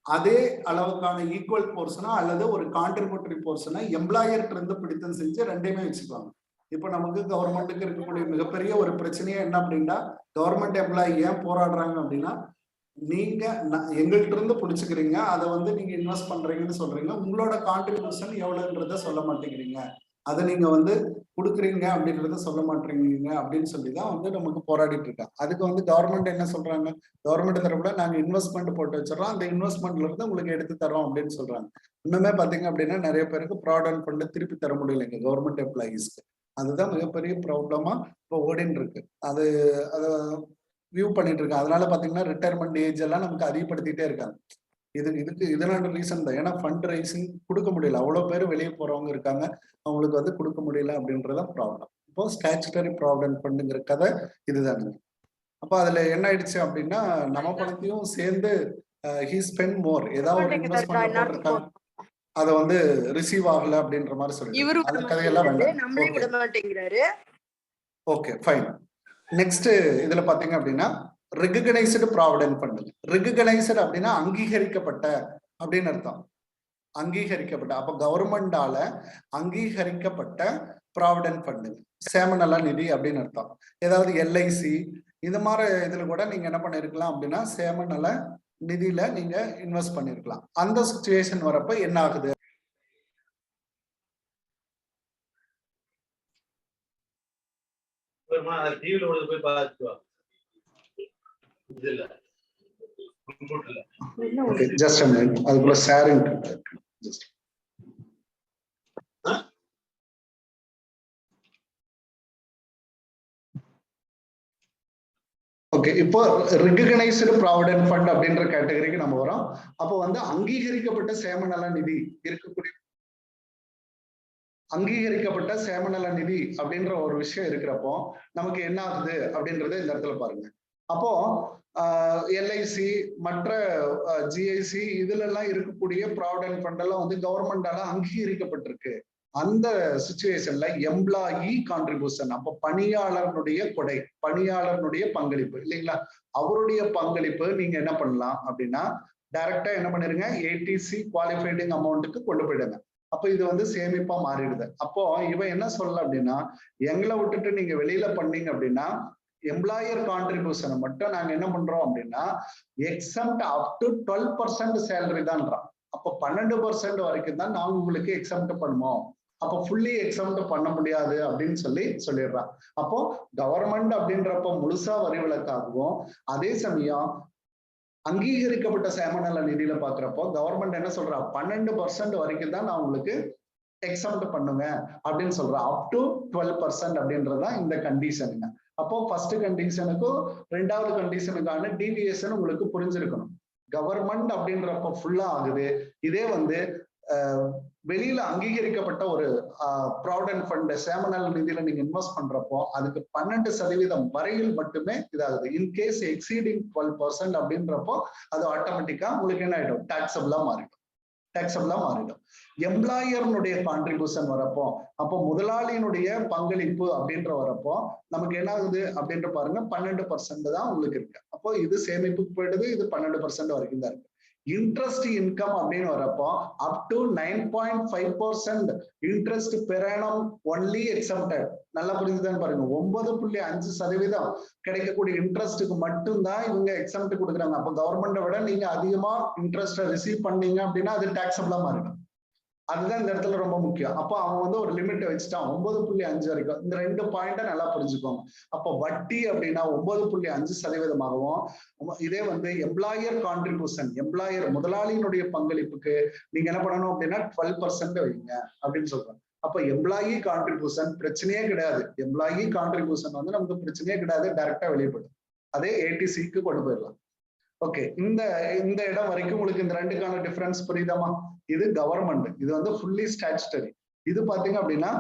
அதே அளவுக்கான ஈக்குவல் போர்ஷனா அல்லது ஒரு கான்ட்ரிபியூட்டரி போர்ஷனை எம்ப்ளாயர்கிட்ட இருந்து பிடித்தம் செஞ்சு ரெண்டையுமே வச்சுக்குவாங்க. இப்ப நமக்கு கவர்மெண்ட்டுக்கு இருக்கக்கூடிய மிகப்பெரிய ஒரு பிரச்சனையே என்ன அப்படின்னா, கவர்மெண்ட் எம்ப்ளாயி ஏன் போராடுறாங்க அப்படின்னா, நீங்க எங்கள்கிட்ட இருந்து பிடிச்சுக்கிறீங்க, அதை வந்து நீங்க இன்வெஸ்ட் பண்றீங்கன்னு சொல்றீங்க, உங்களோட கான்ட்ரிபியூஷன் எவ்வளவுன்றத சொல்ல மாட்டேங்கிறீங்க, அதை நீங்க வந்து கொடுக்குறீங்க அப்படின்றத சொல்ல மாட்டேங்கிறீங்க அப்படின்னு சொல்லிதான் வந்து நமக்கு போராடிட்டு இருக்காங்க. அதுக்கு வந்து கவர்மெண்ட் என்ன சொல்றாங்க, கவர்மெண்ட் தரப்புல நாங்க இன்வெஸ்ட்மெண்ட் போட்டு வச்சிடறோம், அந்த இன்வெஸ்ட்மெண்ட்ல இருந்து உங்களுக்கு எடுத்து தரோம் அப்படின்னு சொல்றாங்க. இன்னுமே பாத்தீங்க அப்படின்னா நிறைய பேருக்கு ப்ராவிடன்ட் ஃபண்ட் திருப்பி தர முடியலைங்க கவர்மெண்ட் எம்ப்ளாயீஸ்க்கு. அதுதான் மிகப்பெரிய ப்ராப்ளமா இப்போ ஓடின்னு இருக்கு. அதை வியூ பண்ணிட்டு இருக்காங்க. அதனால பாத்தீங்கன்னா ரிட்டையர்மெண்ட் ஏஜ் எல்லாம் நமக்கு அதிகப்படுத்திட்டே இருக்காங்க. இதனால ரீசன் தான். ஏன்னா ஃபண்ட் ரைசிங் கொடுக்க முடியல, அவ்வளவு பேர் வெளியே போறவங்க இருக்காங்க, அவங்களுக்கு வந்து கொடுக்க முடியல அப்படின்றத ப்ராப்ளம். இப்போ ஸ்டாச்சுட்டரி ப்ராவிடன்ட் ஃபண்டுங்கிற கதை இதுதானுங்க. அப்போ அதுல என்ன ஆயிடுச்சு அப்படின்னா, நம்ம பணத்தையும் சேர்ந்து ஹி ஸ்பெண்ட் மோர், ஏதாவது ஒரு இன்வெஸ்ட்மெண்ட் போட்டிருக்காங்க, அதை வந்து ரிசீவ் ஆகல அப்படின்ற மாதிரி சொல்லி அந்த கதையெல்லாம் வேண்டாம். Okay fine. நெக்ஸ்ட் இதுல பாத்தீங்க அப்படின்னா ரெகக்னைஸ்டு ப்ராவிடன்ட் ஃபண்ட். ரெகக்னைஸ்டு அப்படின்னா அங்கீகரிக்கப்பட்ட அப்படின்னு அர்த்தம். அங்கீகரிக்கப்பட்ட, அப்ப கவர்மெண்டால அங்கீகரிக்கப்பட்ட ப்ராவிடன்ட் ஃபண்ட், சேமநல நிதி அப்படின்னு அர்த்தம். ஏதாவது எல்ஐசி இந்த மாதிரி இதுல கூட நீங்க என்ன பண்ணிருக்கலாம் அப்படின்னா சேமநல நிதியில நீங்க இன்வெஸ்ட் பண்ணிருக்கலாம். அந்த சிச்சுவேஷன் வரப்ப என்ன ஆகுது, ஜஸ்ட் அதுக்குள்ள ஷேரிங் ஜஸ்ட் ஓகே. இப்போ ரெகக்னைஸ்டு ப்ராவிடன்ட் ஃபண்ட் அப்படின்ற கேட்டகரிக்கு நம்ம வரோம். அப்போ வந்து அங்கீகரிக்கப்பட்ட சேமநல நிதி இருக்கக்கூடிய, அங்கீகரிக்கப்பட்ட சேமநல நிதி அப்படின்ற ஒரு விஷயம் இருக்கிறப்போ நமக்கு என்ன ஆகுது அப்படின்றத இந்த இடத்துல பாருங்க. அப்போ எல்ஐசி மற்ற ஜிஐசி இதுல எல்லாம் இருக்கக்கூடிய ப்ராவிடன்ட் ஃபண்ட் எல்லாம் வந்து கவர்மெண்டால அங்கீகரிக்கப்பட்டிருக்கு. அந்த சிச்சுவேஷன்ல எம்ப்ளாயி கான்ட்ரிபியூஷன், அப்ப பணியாளர்களுடைய கொடை, பணியாளர்களுடைய பங்களிப்பு இல்லைங்களா, அவருடைய பங்களிப்பு நீங்க என்ன பண்ணலாம் அப்படின்னா டைரக்டா என்ன பண்ணிருங்க, ஏடிசி குவாலிஃபைடிங் அமௌண்ட்டுக்கு கொண்டு போயிடுங்க. அப்ப இது வந்து சேமிப்பா மாறிடுது. அப்போ இவன் என்ன சொல்லல அப்படின்னா, எங்களை விட்டுட்டு நீங்க வெளியில பண்ணீங்க அப்படின்னா எம்ப்ளாயர் கான்ட்ரிபியூஷனை மட்டும் நாங்க என்ன பண்றோம் அப்படின்னா எக்ஸம்ட் அப் டு 12% சேலரி தான்றான். அப்போ 12% வரைக்கும் தான் நாங்க உங்களுக்கு எக்ஸம்ட் பண்ணுவோம், அப்போ ஃபுல்லி எக்ஸம்ட் பண்ண முடியாது அப்படின்னு சொல்லிடுறான். அப்போ கவர்மெண்ட் அப்படின்றப்ப முழுசா வரி விலக்காகவும், அதே சமயம் அங்கீகரிக்கப்பட்ட சேமநல நிதியில பாக்குறப்போ கவர்மெண்ட் என்ன சொல்றா, 12% வரைக்கும் தான் நான் உங்களுக்கு எக்ஸம்ட் பண்ணுங்க அப்படின்னு சொல்றேன். அப் டு 12% அப்படின்றதுதான் இந்த கண்டிஷனுங்க. அப்போ ஃபர்ஸ்ட் கண்டிஷனுக்கும் ரெண்டாவது கண்டிஷனுக்கான டீவியேஷன் உங்களுக்கு புரிஞ்சிருக்கணும். கவர்மெண்ட் அப்படின்றப்ப ஃபுல்லா ஆகுது. இதே வந்து வெளியில அங்கீகரிக்கப்பட்ட ஒரு ப்ராவிடன்ட் ஃபண்ட் சேமநல நிதியில நீங்க இன்வெஸ்ட் பண்றப்போ அதுக்கு 12% வரையில் மட்டுமே இதாகுது. இன்கேஸ் எக்ஸீடிங் 12% அப்படின்றப்போ அது ஆட்டோமேட்டிக்கா உங்களுக்கு என்ன ஆயிடும், டாக்ஸபிளா மாறிடும். எம்ப்ளாயர்னுடைய கான்ட்ரிபியூஷன் வரப்போ, அப்போ முதலாளியினுடைய பங்களிப்பு அப்படின்ற வரப்போ நமக்கு என்ன ஆகுது அப்படின்ற பாருங்க, 12% தான் உங்களுக்கு இருக்கு. அப்போ இது சேமிப்புக்கு போயிடுது, இது 12% வரைக்கும் தான் இருக்கு. இன்ட்ரெஸ்ட் இன்கம் அப்படின்னு வரப்போ அப் to 9.5% interest per annum only exempted. நல்லா புரிஞ்சுதான் பாருங்க, 9.5% கிடைக்கக்கூடிய இன்ட்ரெஸ்ட்டுக்கு மட்டும்தான் இவங்க எக்ஸம்ட் கொடுக்குறாங்க. அப்போ கவர்மெண்ட்டை விட நீங்க அதிகமா இன்ட்ரெஸ்ட் ரிசீவ் பண்ணீங்க அப்படின்னா அது டாக்ஸபிளா மாறிடும். அதுதான் இந்த இடத்துல ரொம்ப முக்கியம். அப்போ அவன் வந்து ஒரு லிமிட் வச்சுட்டான் 9.5 வரைக்கும். இந்த 2 பாயிண்ட நல்லா புரிஞ்சுக்கோங்க. அப்போ வட்டி அப்படின்னா 9.5%, இதே வந்து எம்ப்ளாயர் கான்ட்ரிபியூஷன், எம்ப்ளாயர் முதலாளியினுடைய பங்களிப்புக்கு நீங்க என்ன பண்ணணும் அப்படின்னா 12% வைங்க அப்படின்னு சொல்றாங்க. அப்ப எம்ப்ளாயி கான்ட்ரிபியூஷன் பிரச்சனையே கிடையாது. எம்ப்ளாயி கான்ட்ரிபியூஷன் வந்து நமக்கு பிரச்சனையே கிடையாது, டைரக்டா வெளியப்படும். அதே ஏடிசிக்கு கொண்டு போயிடலாம். ஓகே, இந்த இடம் வரைக்கும் உங்களுக்கு இந்த ரெண்டுக்கான டிஃபரன்ஸ் புரியுதாமா? இது கவர்மெண்ட், இது வந்து ஃபுல்லி ஸ்டாச்சுட்டரி. இது பாத்தீங்க அப்படின்னா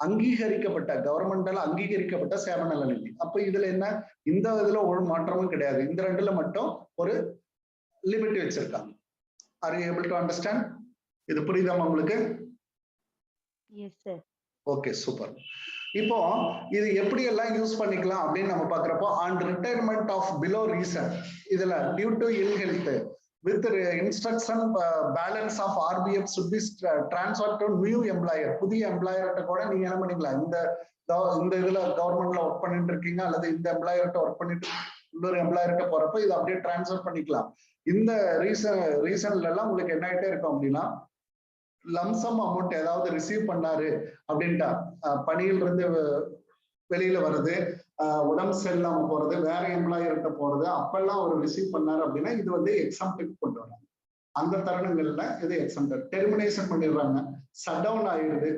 அங்கீகரிக்கப்பட்ட, கவர்மெண்டால அங்கீகரிக்கப்பட்ட சேமநல நிதி. அப்ப இதுல என்ன, இந்த இதுல ஒரு மாற்றமும் கிடையாது. இந்த ரெண்டுல மட்டும் ஒரு லிமிட் வச்சிருக்காங்க. Are you able to understand? இது புரியுதாமா உங்களுக்கு? Yes sir. Okay, super. இப்போ இது எப்படி எல்லாம் யூஸ் பண்ணிக்கலாம் அப்படின்னு நம்ம பாக்குறப்போ, on retirement of below reason, இதுல due to ill health with instruction balance of RBF should be transferred to new employer. புதிய எம்ப்ளாயர்கிட்ட கூட நீங்க என்ன பண்ணிக்கலாம், இந்த இந்த இதுல கவர்மெண்ட்ல ஒர்க் பண்ணிட்டு இருக்கீங்க அல்லது இந்த எம்ப்ளாயர்கிட்ட ஒர்க் பண்ணிட்டு இன்னொரு எம்ப்ளாயர்கிட்ட போறப்ப இதை அப்படியே டிரான்ஸ்ஃபர் பண்ணிக்கலாம். இந்த ரீசன்ல எல்லாம் உங்களுக்கு என்ன ஆயிட்டே இருக்கும் அப்படின்னா, லம்சம் அமௌண்ட் ஏதாவது ரிசீவ் பண்ணாரு அப்படின்ட்டா, பணியில இருந்து வெளியில வருது, உடம்பு சரியில்லாம போறது, வேற எம்ப்ளாயர்கிட்ட போறது, அப்பெல்லாம் அவர் ரிசீவ் பண்ணாரு அப்படின்னா இது வந்து எக்ஸம்ப்டுக்கு கொண்டு வராங்க. அந்த தருணங்கள்ல இது எக்ஸம்ப்ட். டெர்மினேஷன் பண்ணிடுறாங்க, ஷட் டவுன் ஆயிடுது.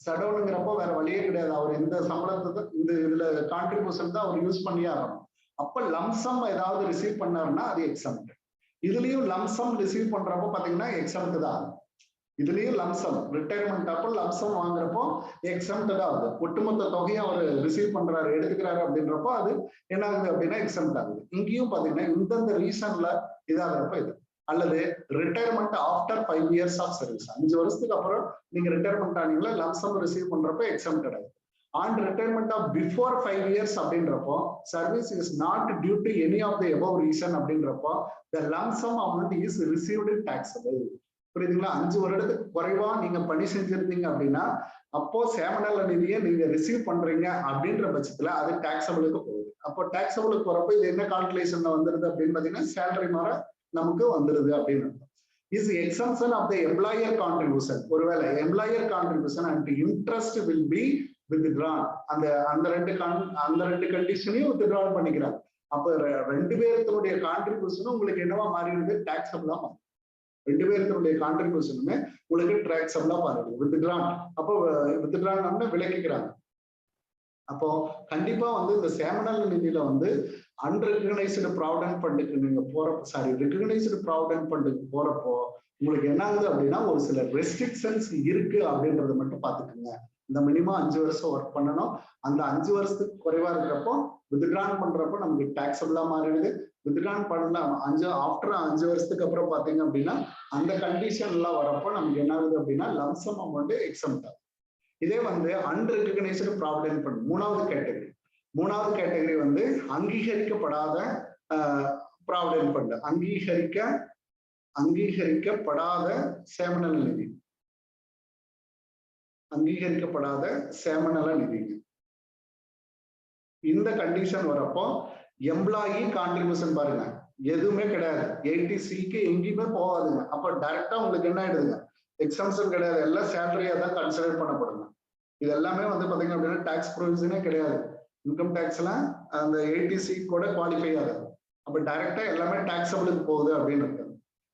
ஷட் டவுனுங்கிறப்போ வேற வழியே கிடையாது, அவர் இந்த சம்பளத்தை இதுல கான்ட்ரிபியூஷன் தான் அவர் யூஸ் பண்ணியே ஆகணும். அப்ப லம்சம் ஏதாவது ரிசீவ் பண்ணாருன்னா அது எக்ஸம்ப்ட். இதுலயும் லம்சம் ரிசீவ் பண்றப்போ பாத்தீங்கன்னா எக்ஸம்ப்ட் தான். இதுலயும் லம்சம் ரிட்டையர்மெண்ட் அப்போ லம்சம் வாங்குறப்போ எக்ஸம்ப்ட் தான் ஆகுது. ஒட்டுமொத்த தொகையை அவர் ரிசீவ் பண்றாரு எடுத்துக்கிறாரு அப்படின்றப்போ அது என்ன ஆகுது அப்படின்னா எக்ஸம்ப்ட் ஆகுது. இங்கேயும் பாத்தீங்கன்னா இந்தந்த ரீசன்ல இதாகிறப்ப இது, அல்லது retirement after 5 years of service, 5 வருஷத்துக்கு அப்புறம் நீங்க ரிட்டையர்மெண்ட் ஆனீங்களா லம்சம் ரிசீவ் பண்றப்போ எக்ஸம்ப்டட் ஆகுது. And retirement of before 5 years அப்படின்றப்போ service is not due to any of the above reason அப்படின்றப்போ the lump sum amount is received taxable. புரியுதுங்களா? 5 வருடத்துக்கு குறைவா நீங்க பணி செஞ்சிருந்தீங்க அப்படின்னா அப்போ சேமநல நிதியை நீங்க ரிசீவ் பண்றீங்க அப்படின்ற பட்சத்துல அது டாக்ஸபிளுக்கு போகுது. அப்போ டாக்ஸபிளுக்கு போறப்போ இது என்ன கால்குலேஷன்ல வந்துருது அப்படின்னு பாத்தீங்கன்னா சேலரி மாற நமக்கு வந்துருது அப்படின்னு. Is exemption of the employer contribution. ஒருவேளை employer contribution and interest will be withdrawn. அந்த ரெண்டு கண்டிஷனையும் வித்ட்ரான் பண்ணிக்கிறாங்க. அப்ப 2 பேருடைய கான்ட்ரிபியூஷனும் உங்களுக்கு என்னவா மாறிடுது? டாக்ஸபிளா மாறும். 2 பேருடைய கான்ட்ரிபியூஷனுமே உங்களுக்கு டாக்ஸபிளா மாறிடுது, வித்ட்ரான். அப்போ வித்ட்ரான் விலக்கிக்கிறாங்க. அப்போ கண்டிப்பா வந்து இந்த சேமநல நிதியில வந்து அன்ரெகனைஸ்டு ப்ராவிடன்ட் ஃபண்டுக்கு நீங்க போறப்போ ரெகனைஸ்டு ப்ராவிடன்ட் ஃபண்டுக்கு போறப்போ உங்களுக்கு என்ன ஆகுது அப்படின்னா ஒரு சில ரெஸ்ட்ரிக்ஷன்ஸ் இருக்கு அப்படின்றத மட்டும் பாத்துக்கோங்க. இந்த மினிமம் 5 வருஷம் ஒர்க் பண்ணணும். அந்த 5 வருஷத்துக்கு குறைவா இருக்கிறப்போ வித்ட்ரான் பண்றப்போ நமக்கு டாக்ஸபிளா மாறிடுது. வித்ட்ரான் பண்ணலாம் ஆஃப்டர் 5 வருஷத்துக்கு அப்புறம் பாத்தீங்க அப்படின்னா அந்த கண்டிஷன் எல்லாம் வரப்போ நமக்கு என்ன ஆகுது அப்படின்னா லம்சம் அமௌண்ட் எக்ஸம்ப்ட் ஆகும். இதே வந்து அன்ரெகனைஸ்டு ப்ராவிடன்ட் ஃபண்ட் மூணாவது கேட்டகரி வந்து அங்கீகரிக்கப்படாத ப்ராவிடன்ட் ஃபண்ட், அங்கீகரிக்கப்படாத சேமநல நிதி, அங்கீகரிக்கப்படாத சேமநல நிதி. இந்த கண்டிஷன் வரப்போ எம்ப்ளாயி கான்ட்ரிபியூஷன் பாருங்க எதுவுமே கிடையாது, 80Cக்கு எங்கேயுமே போகாதுங்க. அப்ப டைரக்டா உங்களுக்கு என்ன ஆயிடுதுங்க? எக்ஸம்ஷன் கிடையாது, எல்லாம் சேலரியா தான் கன்சிடர் பண்ணப்படுங்க. இது எல்லாமே வந்து பாத்தீங்க அப்படின்னா டாக்ஸ் ப்ரொவிஷனே கிடையாது. இன்கம் டாக்ஸ் எல்லாம் அந்த 80C கூட குவாலிஃபை ஆகுது. அப்ப டைரக்டா எல்லாமே டாக்ஸபிளுக்கு போகுது அப்படின்னு இருக்கு.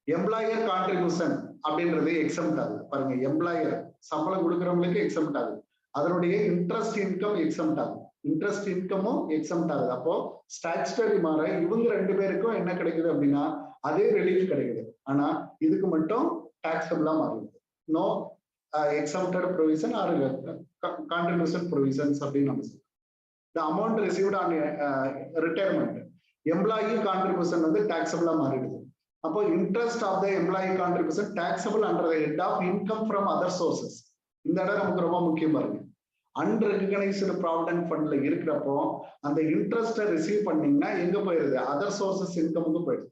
எம்ப்ளாயர் கான்ட்ரிபியூஷன் அப்படின்றது எக்ஸம்ட் ஆகுது. பாருங்க, எம்ப்ளாயர் சம்பளம் கொடுக்குறவங்களுக்கு எக்ஸம்ட் ஆகுது. அதனுடைய இன்ட்ரெஸ்ட் இன்கம் எக்ஸம்ட் ஆகுது, இன்ட்ரெஸ்ட் இன்கமும் எக்ஸம்ட் ஆகுது. அப்போ ஸ்டாச்சுட்டரி மாற இவங்க 2 பேருக்கும் என்ன கிடைக்குது அப்படின்னா அதே ரிலீஃப் கிடைக்குது. ஆனா இதுக்கு மட்டும் டாக்ஸபிளா மாறிடுது. No exempted provision or contribution provisions அப்படின்னு நம்ம சொல்றோம். The amount received on retirement, employee contribution வந்து taxable மாறிடுது. அப்போ interest of the employee contribution taxable under the head of income from other sources. இந்த இடம் நமக்கு ரொம்ப முக்கியம் பாருங்க. அன்ரெகனைஸ்டு ப்ராவிடன்ட் ஃபண்ட்ல இருக்கிறப்போ அந்த இன்ட்ரெஸ்ட்டை ரிசீவ் பண்ணீங்கன்னா எங்க போயிருது? அதர் சோர்சஸ் இன்கமுக்கு போயிடுது.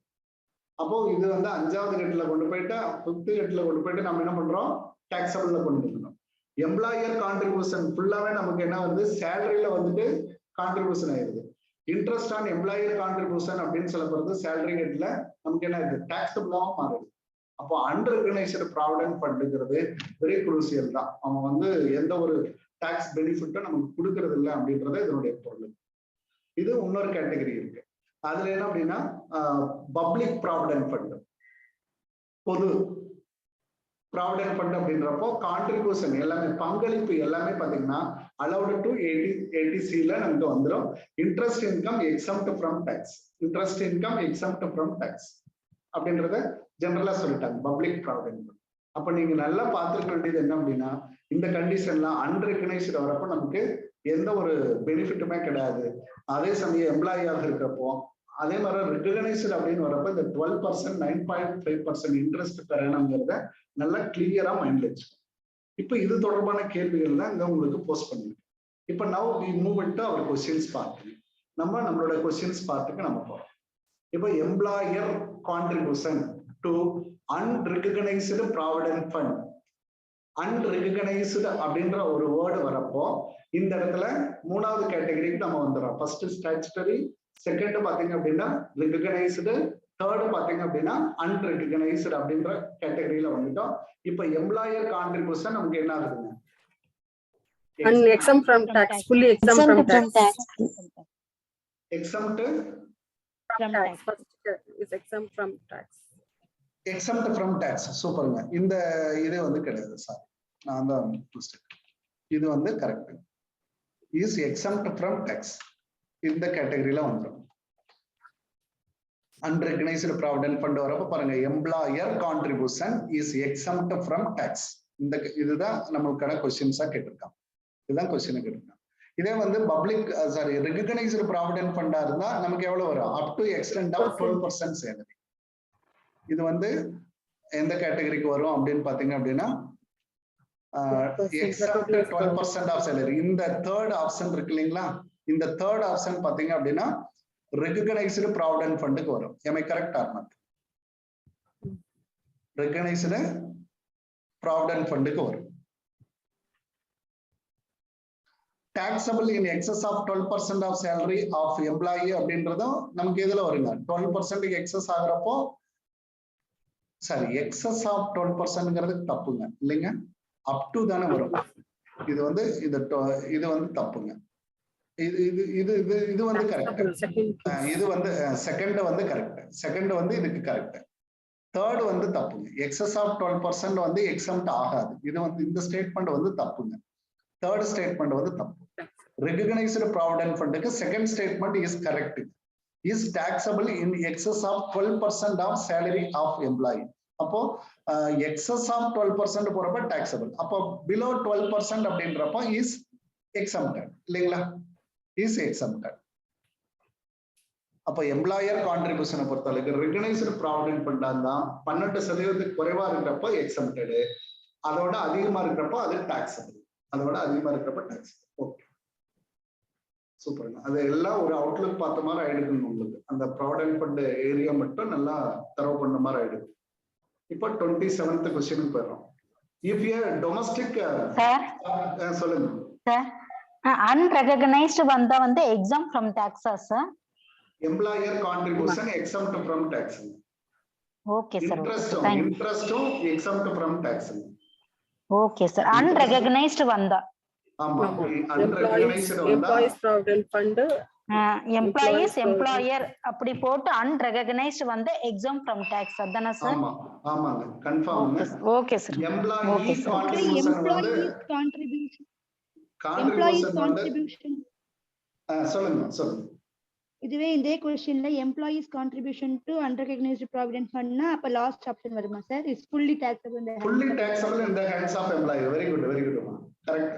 அப்போ இது வந்து 5வது கட்டுல கொண்டு போயிட்டு 5th கட்டுல கொண்டு போயிட்டு நம்ம என்ன பண்றோம்? டாக்ஸபிள்ல கொண்டு வந்துடும். எம்ப்ளாயர் கான்ட்ரிபியூஷன் ஃபுல்லாவே நமக்கு என்ன வருது? சேலரியில வந்துட்டு கான்ட்ரிபியூஷன் ஆயிருது. இன்ட்ரெஸ்ட் ஆன் எம்ப்ளாயர் கான்ட்ரிபியூஷன் அப்படின்னு சொல்லப்படுறது சேலரி கட்டுல நமக்கு என்ன ஆகுது? டாக்ஸபிளாவும் மாறுது. அப்போ அன்ரெகனைஸ்டு ப்ராவிடன்ட் ஃபண்டுங்கிறது வெரி குரூசியல் தான். அவங்க வந்து எந்த ஒரு டாக்ஸ் பெனிஃபிட்டும் நமக்கு கொடுக்கறது இல்லை அப்படின்றத இதனுடைய பொருள். இது இன்னொரு கேட்டகரி இருக்கு. அதுல என்ன அப்படின்னா பப்ளிக் ப்ராவிடன்ட் ஃபண்ட், பொது ப்ராவிடன்ட் ஃபண்ட் அப்படின்றப்போ கான்ட்ரிபியூஷன் எல்லாமே பங்களிப்பு எல்லாமே பாத்தீங்கன்னா அலௌட் டு 80Cல நமக்கு வந்துடும். Interest income exempt from tax, interest income exempt from tax அப்படின்றத ஜெனரலா சொல்லிட்டாங்க பப்ளிக் ப்ராவிடன்ட் ஃபண்ட். அப்ப நீங்க நல்லா பார்த்துக்க வேண்டியது என்ன அப்படின்னா இந்த கண்டிஷன்லாம் அன்ரெகனைஸ்டு வரப்போ நமக்கு எந்த ஒரு பெனிஃபிட்டுமே கிடையாது. அதே சமயம் எம்ப்ளாயியாக இருக்கிறப்போ அதே மாதிரி ரெகனைஸ்டு அப்படின்னு வரப்போ இந்த 12% 9.5% இன்ட்ரெஸ்ட் தரணுங்கிறத நல்லா கிளியரா மைண்ட்ல வச்சுக்கணும். இப்ப இது தொடர்பான கேள்விகள் தான் இங்க உங்களுக்கு போஸ்ட் பண்ணிருக்கேன். இப்ப now we move into our questions part. நம்மளோட கொஸ்டின்ஸ் பார்ட்டுக்கு நம்ம போறோம். இப்ப employer contribution to unrecognised provident fund, unrecognised அப்படின்ற ஒரு வேர்டு வரப்போ இந்த இடத்துல மூணாவது கேட்டகரிக்கு நம்ம வந்துடுறோம். ஃபர்ஸ்ட் ஸ்டாச்சுட்டரி, செகண்ட் பாத்தீங்க அப்படின்னா ரெகனைஸ்டு, தேர்டு பாத்தீங்க அப்படின்னா அன்ரெகனைஸ்டு அப்படின்ற கேட்டகரியில வந்துட்டோம். இப்ப எம்ப்ளாயர் கான்ட்ரிபியூஷன் நமக்கு என்ன ஆகுதுங்க? exempt from tax, fully exempt from tax. Exempt From Tax. tax. First is exempt from tax. exempt from tax. சூப்பருங்க. இந்த இது வந்து கிடையாது சார், நான் தான் மிஸ்டேக். இது வந்து correct. Is exempt from tax. இந்த கேட்டகரியில வந்துடும். அன்ரெகனைஸ்டு ப்ராவிடென்ட் ஃபண்ட் வரப்ப பாருங்க, employer contribution is exempt from tax. இந்த இதுதான் நம்மளுக்கான கொஸ்டின்ஸா கேட்டிருக்கான். இதுதான் கொஸ்டின் கேட்டிருக்கான். இதே வந்து பப்ளிக் சாரி ரெகனைஸ்டு ப்ராவிடென்ட் ஃபண்டா இருந்தா நமக்கு எவ்வளவு வரும்? Up to extent of 12% salary. இது வந்து எந்த கேட்டகரிக்கு வரும் அப்படின்னு பாத்தீங்க அப்படின்னா எக்ஸப்ட் 12% ஆஃப் சேலரி. இந்த தேர்ட் ஆப்ஷன் இருக்கு இல்லைங்களா, இந்த தேர்ட் ஆப்ஷன் பாத்தீங்க அப்படின்னா ரெகனைஸ்டு ப்ராவிடென்ட் ஃபண்டுக்கு வரும். Am I correct or not? Recognised provident ஃபண்டுக்கு வரும். taxable in excess of 12% of salary of employee அப்படின்றதும் நமக்கு எதுல வருங்க? 12% எக்ஸஸ் ஆகுறப்போ, சாரி எக்ஸஸ் ஆஃப் 12%ங்கிறது தப்புங்க இல்லைங்க, அப் டு தானே வரும். இது வந்து இது வந்து தப்புங்க. இது இது இது இது இது வந்து கரெக்ட். இது வந்து செகண்ட் வந்து கரெக்ட். செகண்ட் வந்து இதுக்கு கரெக்ட். தேர்ட் வந்து தப்புங்க. எக்ஸஸ் ஆஃப் 12% வந்து எக்ஸம்ட் ஆகாது. இது வந்து இந்த ஸ்டேட்மெண்ட் வந்து தப்புங்க. தேர்ட் ஸ்டேட்மெண்ட் வந்து தப்பு. Recognized provident fund second statement is correct. Is taxable in excess of 12% of salary of employee. அப்போ excess of 12% போறப்ப taxable. அப்போ below 12% அப்படின்றப்போ is exempted இல்லைங்களா? is exempted. அப்போ எம்ப்ளாயர் கான்ட்ரிபியூஷனை பொறுத்தளவுக்கு ரெகனைஸ்டு ப்ராவிடென்ட் ஃபண்டா தான் 12% குறைவா இருக்கிறப்போ exempted, அதோட அதிகமா இருக்கிறப்போ அது taxable. அதோட அதிகமா இருக்கிறப்ப taxable. ஓகே சூப்பருங்க. அது எல்லாம் ஒரு அவுட்லுக் பார்த்த மாதிரி ஆயிடுது உங்களுக்கு. அந்த ப்ராவிடென்ட் ஃபண்ட் ஏரியா மட்டும் நல்லா தரவு பண்ண மாதிரி ஆயிடுது. இப்போ 27th क्वेश्चन போறோம். இஃப் ஏ டொமஸ்டிக் சார் சொல்லுங்க சார், அன்ரெகனைஸ்டு வந்தா வந்து எக்ஸாம் ஃப்ரம் டாக்ஸா sir? Employer contribution exempt from tax. Okay sir. இன்ட்ரஸ்டும் exempt from tax. Okay sir. Unrecognised வந்தா, ஆமா, அன்ரெகனைஸ்டு வந்தா Employees provident fund, employees employer அப்படி போட்டு அன்ரெகனைஸ்டு வந்து எக்ஸாம் ஃப்ரம் டாக்ஸ் அதானே சார்? ஆமா ஆமாங்க, confirm. Okay sir. Employee contribution வந்து கான்ட்ரிபியூஷன் சொல்லுங்க சொல்லுங்க. இதுவே இந்த क्वेश्चनல employees contribution to unrecognised provident ஃபண்ட்னா அப்ப லாஸ்ட் ஆப்ஷன் வருமா சார்? இஸ் ஃபுல்லி டாக்ஸபிள் இந்த fully taxable in the hands of employee. Very good very good. Correct,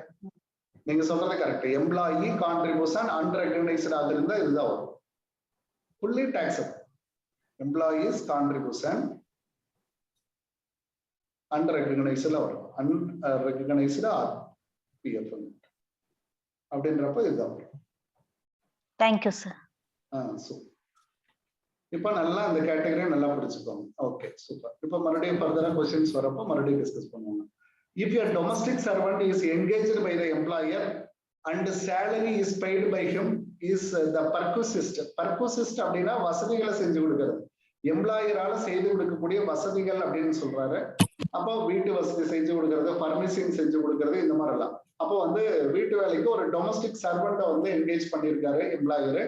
நீங்க சொல்றது கரெக்ட். எம்ப்ளாயி கான்ட்ரிபியூஷன் அன்ரெகனைஸ்டு ஆக இருந்தா இதுதான் வரும். ஃபுல்லி டாக்ஸபிள் எம்ப்ளாயீஸ் கான்ட்ரிபியூஷன் அன்ரெகனைஸ்டுல வரும். அன்ரெகனைஸ்டு பிஎஃப் அப்படின்றப்ப இதுதான் வரும். Thank you sir. இப்ப நல்லா அந்த கேட்டகரியை நல்லா பிடிச்சுக்கோங்க. Okay super. இப்ப மறுபடியும் ஃபர்தரா क्वेश्चंस வரப்ப மறுபடியும் டிஸ்கஸ் பண்ணுவாங்க. If your domestic servant is engaged by the employer and salary is paid by him is the perquisite. Perquisite அப்படின்னா வசதிகளை செஞ்சு கொடுக்கிறது. எம்ப்ளாயரால செய்து கொடுக்கக்கூடிய வசதிகள் அப்படின்னு சொல்றாரு. அப்போ வீட்டு வசதி செஞ்சு கொடுக்கறது, பர்மிஷன் செஞ்சு கொடுக்கறது, இந்த மாதிரி எல்லாம். அப்போ வந்து வீட்டு வேலைக்கு ஒரு டொமஸ்டிக் சர்வெண்ட்டை வந்து என்கேஜ் பண்ணியிருக்காரு எம்ப்ளாயரு.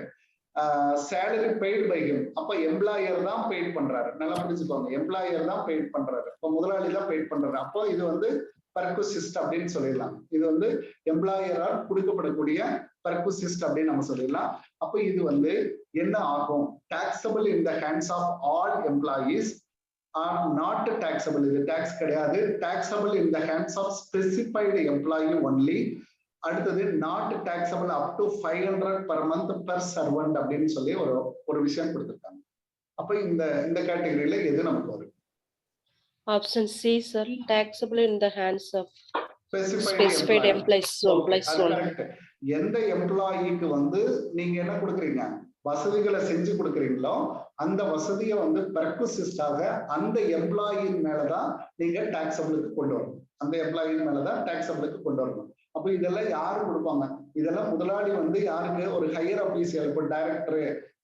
Salary paid by him. அப்ப எம்ப்ளாயர் தான் பெய்ட் பண்றாரு. நல்லா புரிஞ்சுக்கோங்க, எம்ப்ளாயர் தான் பெய்ட் பண்றாரு. இப்போ முதலாளி தான் பெய்ட் பண்றாரு. அப்போ இது வந்து பர்குசிஸ்ட் அப்படின்னு சொல்லிடலாம். இது வந்து எம்ப்ளாயரால் கொடுக்கப்படக்கூடிய பர்குசிஸ்ட் அப்படின்னு நம்ம சொல்லிடலாம். அப்போ இது வந்து என்ன ஆகும்? Taxable in the hands of all employees or not taxable. இது டாக்ஸ் கிடையாது. Taxable in the hands of specified employee only. அடுத்தது not taxable up to 500 per month per servant அப்படின்னு சொல்லி ஒரு விஷயம் கொடுத்துருக்காங்க. அப்ப இந்த கேட்டகரியில எது நமக்கு வரும்? Option C sir, taxable in the hands of specified employees only. எந்த எம்ப்ளாயிக்கு வந்து நீங்க என்ன கொடுக்குறீங்க, வசதிகளை செஞ்சு கொடுக்குறீங்களோ அந்த வசதியை வந்து பெர்குசிஸ்டாக அந்த எம்ப்ளாயின் மேலதான் நீங்க டாக்ஸபிளுக்கு கொண்டு வரணும். அந்த எம்ப்ளாயின் மேலதான் டாக்ஸபிளுக்கு கொண்டு வரணும். அப்ப இதெல்லாம் யாரு கொடுப்பாங்க? இதெல்லாம் முதலாளி வந்து யாருக்கு ஒரு ஹையர் அபிஷியல், இப்போ டைரக்டர்,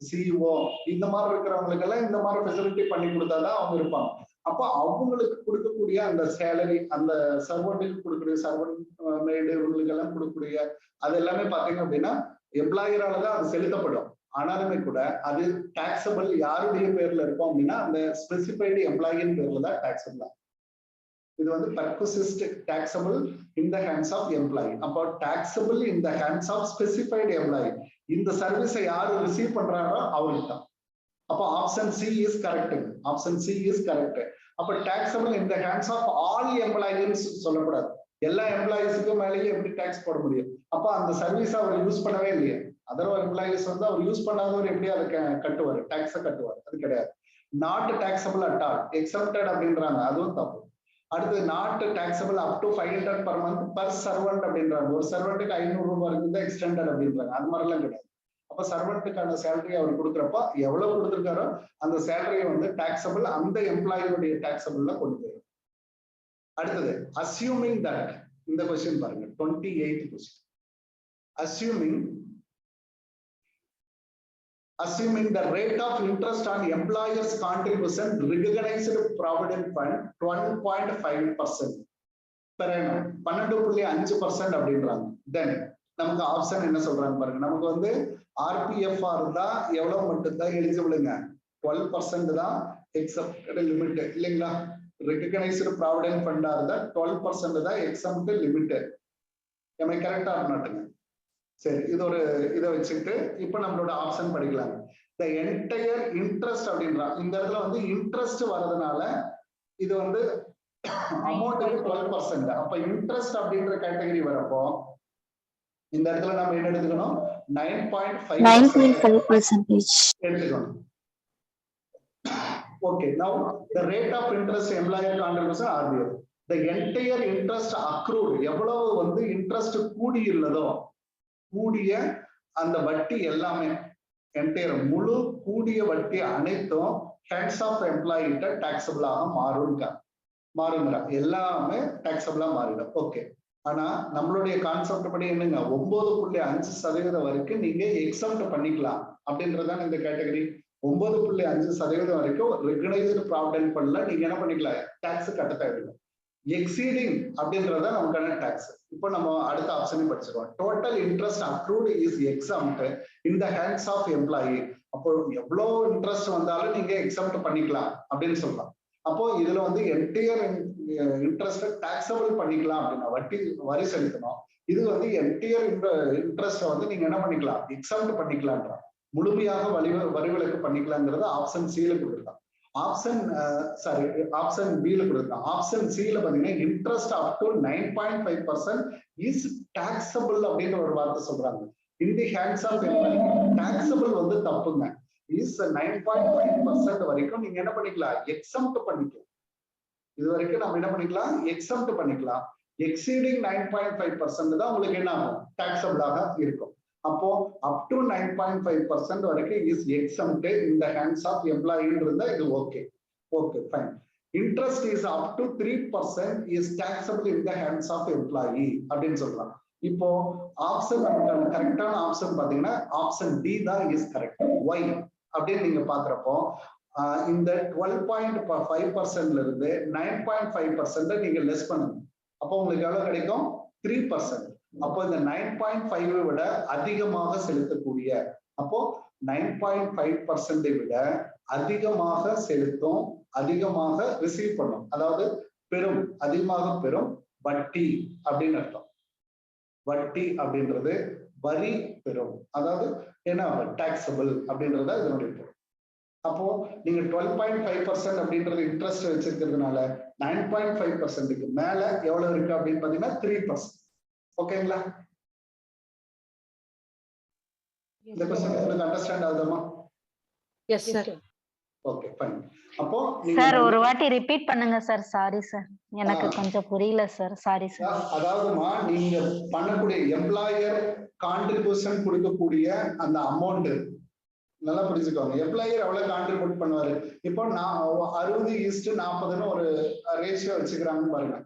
சிஇஓ இந்த மாதிரி இருக்கிறவங்களுக்கு எல்லாம் இந்த மாதிரி ஃபெசிலிட்டி பண்ணி கொடுத்தாதான் அவங்க இருப்பாங்க. அப்போ அவங்களுக்கு கொடுக்கக்கூடிய அந்த சேலரி, அந்த சர்வெண்ட்டுக்கு கொடுக்கக்கூடிய சர்வெண்ட் மேடு இவங்களுக்கு எல்லாம் கொடுக்கக்கூடிய அது எல்லாமே பாத்தீங்க அப்படின்னா எம்ப்ளாயரால தான் அது செலுத்தப்படும். ஆனாலுமே கூட அது டாக்ஸபிள் யாருடைய பேர்ல இருக்கும் அப்படின்னா அந்த ஸ்பெசிஃபைடு எம்ப்ளாயின் பேர்ல தான் டாக்ஸபிள். இது வந்து perquisite taxable in the hands of employee. அப்போ taxable in the hands of specified employee. இந்த சர்வீஸை யாரு ரிசீவ் பண்றாரோ அவருக்கு தான். அப்போ option C is correct. Option C is correct. அப்ப taxable in the hands of all employees சொல்லக்கூடாது. எல்லா எம்ப்ளாயிஸுக்கும் மேலேயே எப்படி டாக்ஸ் போட முடியும்? அப்ப அந்த சர்வீஸ் அவர் யூஸ் பண்ணவே இல்லையா? அதர் எம்ப்ளாயிஸ் வந்து அவர் யூஸ் பண்ணாதவர் எப்படி அதை கட்டுவார், டாக்ஸை கட்டுவார்? அது கிடையாது. Not taxable at all, exempted அப்படின்றாங்க, அதுவும் தப்பு. அடுத்து not taxable up to 500 per month per servant அப்படின்றாங்க. ஒரு சர்வெண்ட்டுக்கு 500 ரூபாய் இருக்குது எக்ஸ்டெண்டட் அப்படின்றாங்க. அது மாதிரிலாம் கிடையாது. அப்ப சர்வெண்ட்டுக்கான சேலரி அவர் கொடுக்குறப்ப எவ்வளவு கொடுத்துருக்காரோ அந்த சேலரியை வந்து டாக்ஸபிள் அந்த எம்ப்ளாயினுடைய டாக்ஸபிள்ல கொண்டு போயிடும். அடுத்தது அஸ்யூமிங் தட், இந்த கொஸ்டின் பாருங்க 28th question. Assuming the rate of interest on employer's contribution recognized provident fund 12.5% per annum, 12.5% அப்படின்றாங்க. தென் நமக்கு ஆப்ஷன் என்ன சொல்றாங்க பாருங்க. நமக்கு வந்து RPF இருந்தா எவ்வளவு மட்டும் தான் எலிஜிபிளுங்க? 12% தான் எக்ஸப்ட் லிமிட் இல்லைங்களா? ரெகக்னைஸ்டு ப்ராவிடென்ட் ஃபண்டா இருந்தா 12% தான் எக்ஸப்ட் லிமிட். எம்ஐ கரெக்டா நாட்டுங்க? சரி, இது ஒரு இதை வச்சுட்டு இப்ப நம்மளோட ஆப்ஷன் படிக்கலாம். த என்டையர் இன்ட்ரெஸ்ட் அப்படின்றா இந்த இடத்துல வந்து இன்ட்ரெஸ்ட் வர்றதுனால இது வந்து அமௌண்ட் 12%. அப்ப இன்ட்ரெஸ்ட் அப்படின்ற கேட்டகரி வரப்போ இந்த இடத்துல நம்ம என்ன எடுத்துக்கணும்? 9.5% எடுத்துக்கணும். Okay, now the rate of interest employer contribution RBF. The entire interest accrued, எவ்வளவு வந்து இன்ட்ரெஸ்ட் கூடி உள்ளதோ, கூடிய அந்த வட்டி எல்லாமே என்டையர் முழு கூடிய வட்டி அனைத்தும் ஹேண்ட்ஸ் ஆஃப் எம்ப்ளாயிட்ட டாக்ஸபிளாக மாறுங்க. எல்லாமே டாக்ஸபிளா மாறிடும். ஓகே, ஆனா நம்மளுடைய கான்செப்ட் படி என்னங்க 9.5% வரைக்கும் நீங்க எக்ஸம்ட் பண்ணிக்கலாம் அப்படின்றதான் இந்த கேட்டகரி. 9.5% வரைக்கும் ரெகனைஸ்டு ப்ராவிடென்ட் ஃபண்ட்ல நீங்க என்ன பண்ணிக்கலாம்? டாக்ஸ் கட்ட தேவையில்லை. எக்ஸீடிங் அப்படின்றத நமக்கான டாக்ஸ். இப்போ நம்ம அடுத்த ஆப்ஷனையும் படிச்சிருவோம். Total interest accrued is exempt in the hands of employee. அப்போ எவ்வளவு இன்ட்ரெஸ்ட் வந்தாலும் நீங்க எக்ஸம்ட் பண்ணிக்கலாம் அப்படின்னு சொல்லலாம். அப்போ இதுல வந்து என்டையர் இன்ட்ரெஸ்ட் டாக்ஸபிள் பண்ணிக்கலாம் அப்படின்னா வரி செலுத்தணும். இது வந்து என்டையர் இன்ட்ரெஸ்ட் வந்து நீங்க என்ன பண்ணிக்கலாம்? எக்ஸம்ட் பண்ணிக்கலாம்ன்ற முழுமையாக வரி விலக்கு பண்ணிக்கலாங்கிறது ஆப்ஷன் சில கொடுத்துருக்காங்க. ஆப்ஷன் பில கொடுத்துருக்காங்க. ஆப்ஷன் சில பாத்தீங்கன்னா interest up to 9.5% is taxable அப்படின்னு ஒரு வார்த்தை சொல்றாங்க. In the hands of employee taxable வந்து தப்புங்க. இஸ் 9.5% வரைக்கும் நீங்க என்ன பண்ணிக்கலாம்? எக்ஸம்ட் பண்ணிக்கலாம். இது வரைக்கும் நம்ம என்ன பண்ணிக்கலாம்? எக்ஸம்ட் பண்ணிக்கலாம். எக்ஸீடிங் 9.5% தான் உங்களுக்கு என்ன ஆகும்? டாக்ஸபிளாக இருக்கும். அப்போ அப் டு 9.5% வரைக்கும் is exempt in the hands of எம்ப்ளாயின்னு இருந்தா இது okay. Okay, fine. Interest is up to 3% is taxable in the hands of employee அப்படின்னு சொல்றாங்க. இப்போ ஆப்ஷன் நமக்கு கரெக்டான ஆப்ஷன் பாத்தீங்கன்னா ஆப்ஷன் டி தான் இஸ் கரெக்ட். ஒய் அப்படின்னு நீங்க பாக்குறப்போ இந்த 12.5%ல இருந்து 9.5% நீங்க லெஸ் பண்ணுங்க. அப்போ உங்களுக்கு எவ்வளவு கிடைக்கும்? 3%. அப்போ இந்த 9.5 விட அதிகமாக செலுத்தக்கூடிய, அப்போ 9.5% விட அதிகமாக செலுத்தும், அதிகமாக ரிசீவ் பண்ணும், அதாவது பெரும், அதிகமாக பெரும் வட்டி அப்படின்னு அர்த்தம். வட்டி அப்படின்றது வரி பெறும், அதாவது என்ன டாக்ஸபிள் அப்படின்றத இதனுடைய பொருள். அப்போ நீங்க 12.5% அப்படின்றது இன்ட்ரெஸ்ட் வச்சிருக்கிறதுனால 9.5%க்கு மேல எவ்வளவு இருக்கு அப்படின்னு பாத்தீங்கன்னா 3%. ஓகேங்களா? இந்த क्वेश्चन உங்களுக்கு அண்டர்ஸ்டாண்ட் ஆகுதுமா? Yes sir. Okay, fine. அப்போ சார் ஒரு வாட்டி ரிப்பீட் பண்ணுங்க சார். சாரி சார், எனக்கு கொஞ்சம் புரியல சார். Sorry sir. அதாவதுமா நீங்க பண்ணக்கூடிய எம்ப்ளாயர் கான்ட்ரிபியூஷன் கொடுக்கக்கூடிய அந்த அமௌண்ட் நல்லா புரிஞ்சுக்கோங்க. எம்ப்ளாயர் எவ்வளவு கான்ட்ரிபியூட் பண்ணுவாரு? இப்போ 60:40 ஒரு ரேஷியோ வச்சுக்கிறாங்கன்னு பாருங்க.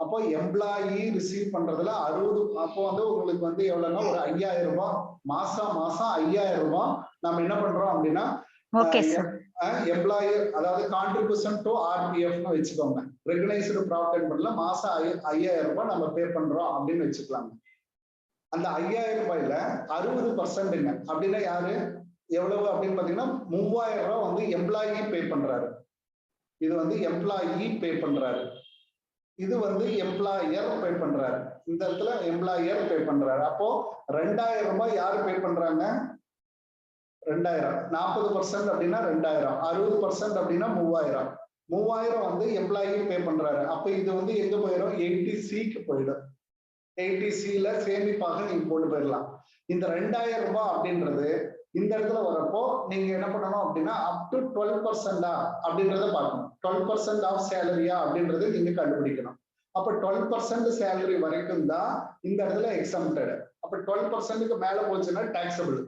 அப்போ எம்ப்ளாயி ரிசீவ் பண்றதுல 60, அப்போ வந்து உங்களுக்கு வந்து எவ்வளவுன்னா ஒரு 5000 ரூபாய் மாசம் 5000 ரூபாய் நம்ம என்ன பண்றோம் அப்படின்னா ஓகே சார். எம்ப்ளாயி, அதாவது கான்ட்ரிபியூஷன் டு ஆர்பிஎஃப்னு வச்சுக்கோங்க. ரெகனைஸ்டு ப்ராவிடென்ட் ஃபண்ட்ல மாசம் 5000 ரூபாய் நம்ம பே பண்றோம் அப்படின்னு வச்சுக்கலாங்க. அந்த 5000 ரூபாயில 60%ங்க அப்படின்னா யாரு எவ்வளவு அப்படின்னு பாத்தீங்கன்னா 3000 ரூபாய் வந்து எம்ப்ளாயி பே பண்றாரு. இது வந்து எம்ப்ளாயி பே பண்றாரு, இது வந்து எம்ப்ளாயர் பே பண்றாரு. இந்த இடத்துல எம்ப்ளாயர் பே பண்றாரு. அப்போ 2000 ரூபாய் யாரு பே பண்றாங்க? 2000. 40% அப்படின்னா 2000, 60% அப்படின்னா 3000. 3000 வந்து எம்ப்ளாயி பே பண்றாரு. அப்ப இது வந்து எங்க போயிடும்? 80Cக்கு போயிடும். 80Cல சேமிப்பாக நீங்க போட்டு போயிடலாம். இந்த 2000 ரூபாய் அப்படின்றது இந்த இடத்துல வரப்போ நீங்க என்ன பண்ணணும் அப்படின்னா அப் டு 12% அப்படின்றத பார்க்கணும். 12% ஆஃப் சேலரியா அப்படின்றது நீங்க கண்டுபிடிக்கணும். அப்ப 12% சேலரி வரைக்கும் தான் இந்த இடத்துல எக்ஸம்டட். அப்ப 12%க்கு மேல போச்சுன்னா டாக்ஸபிள்.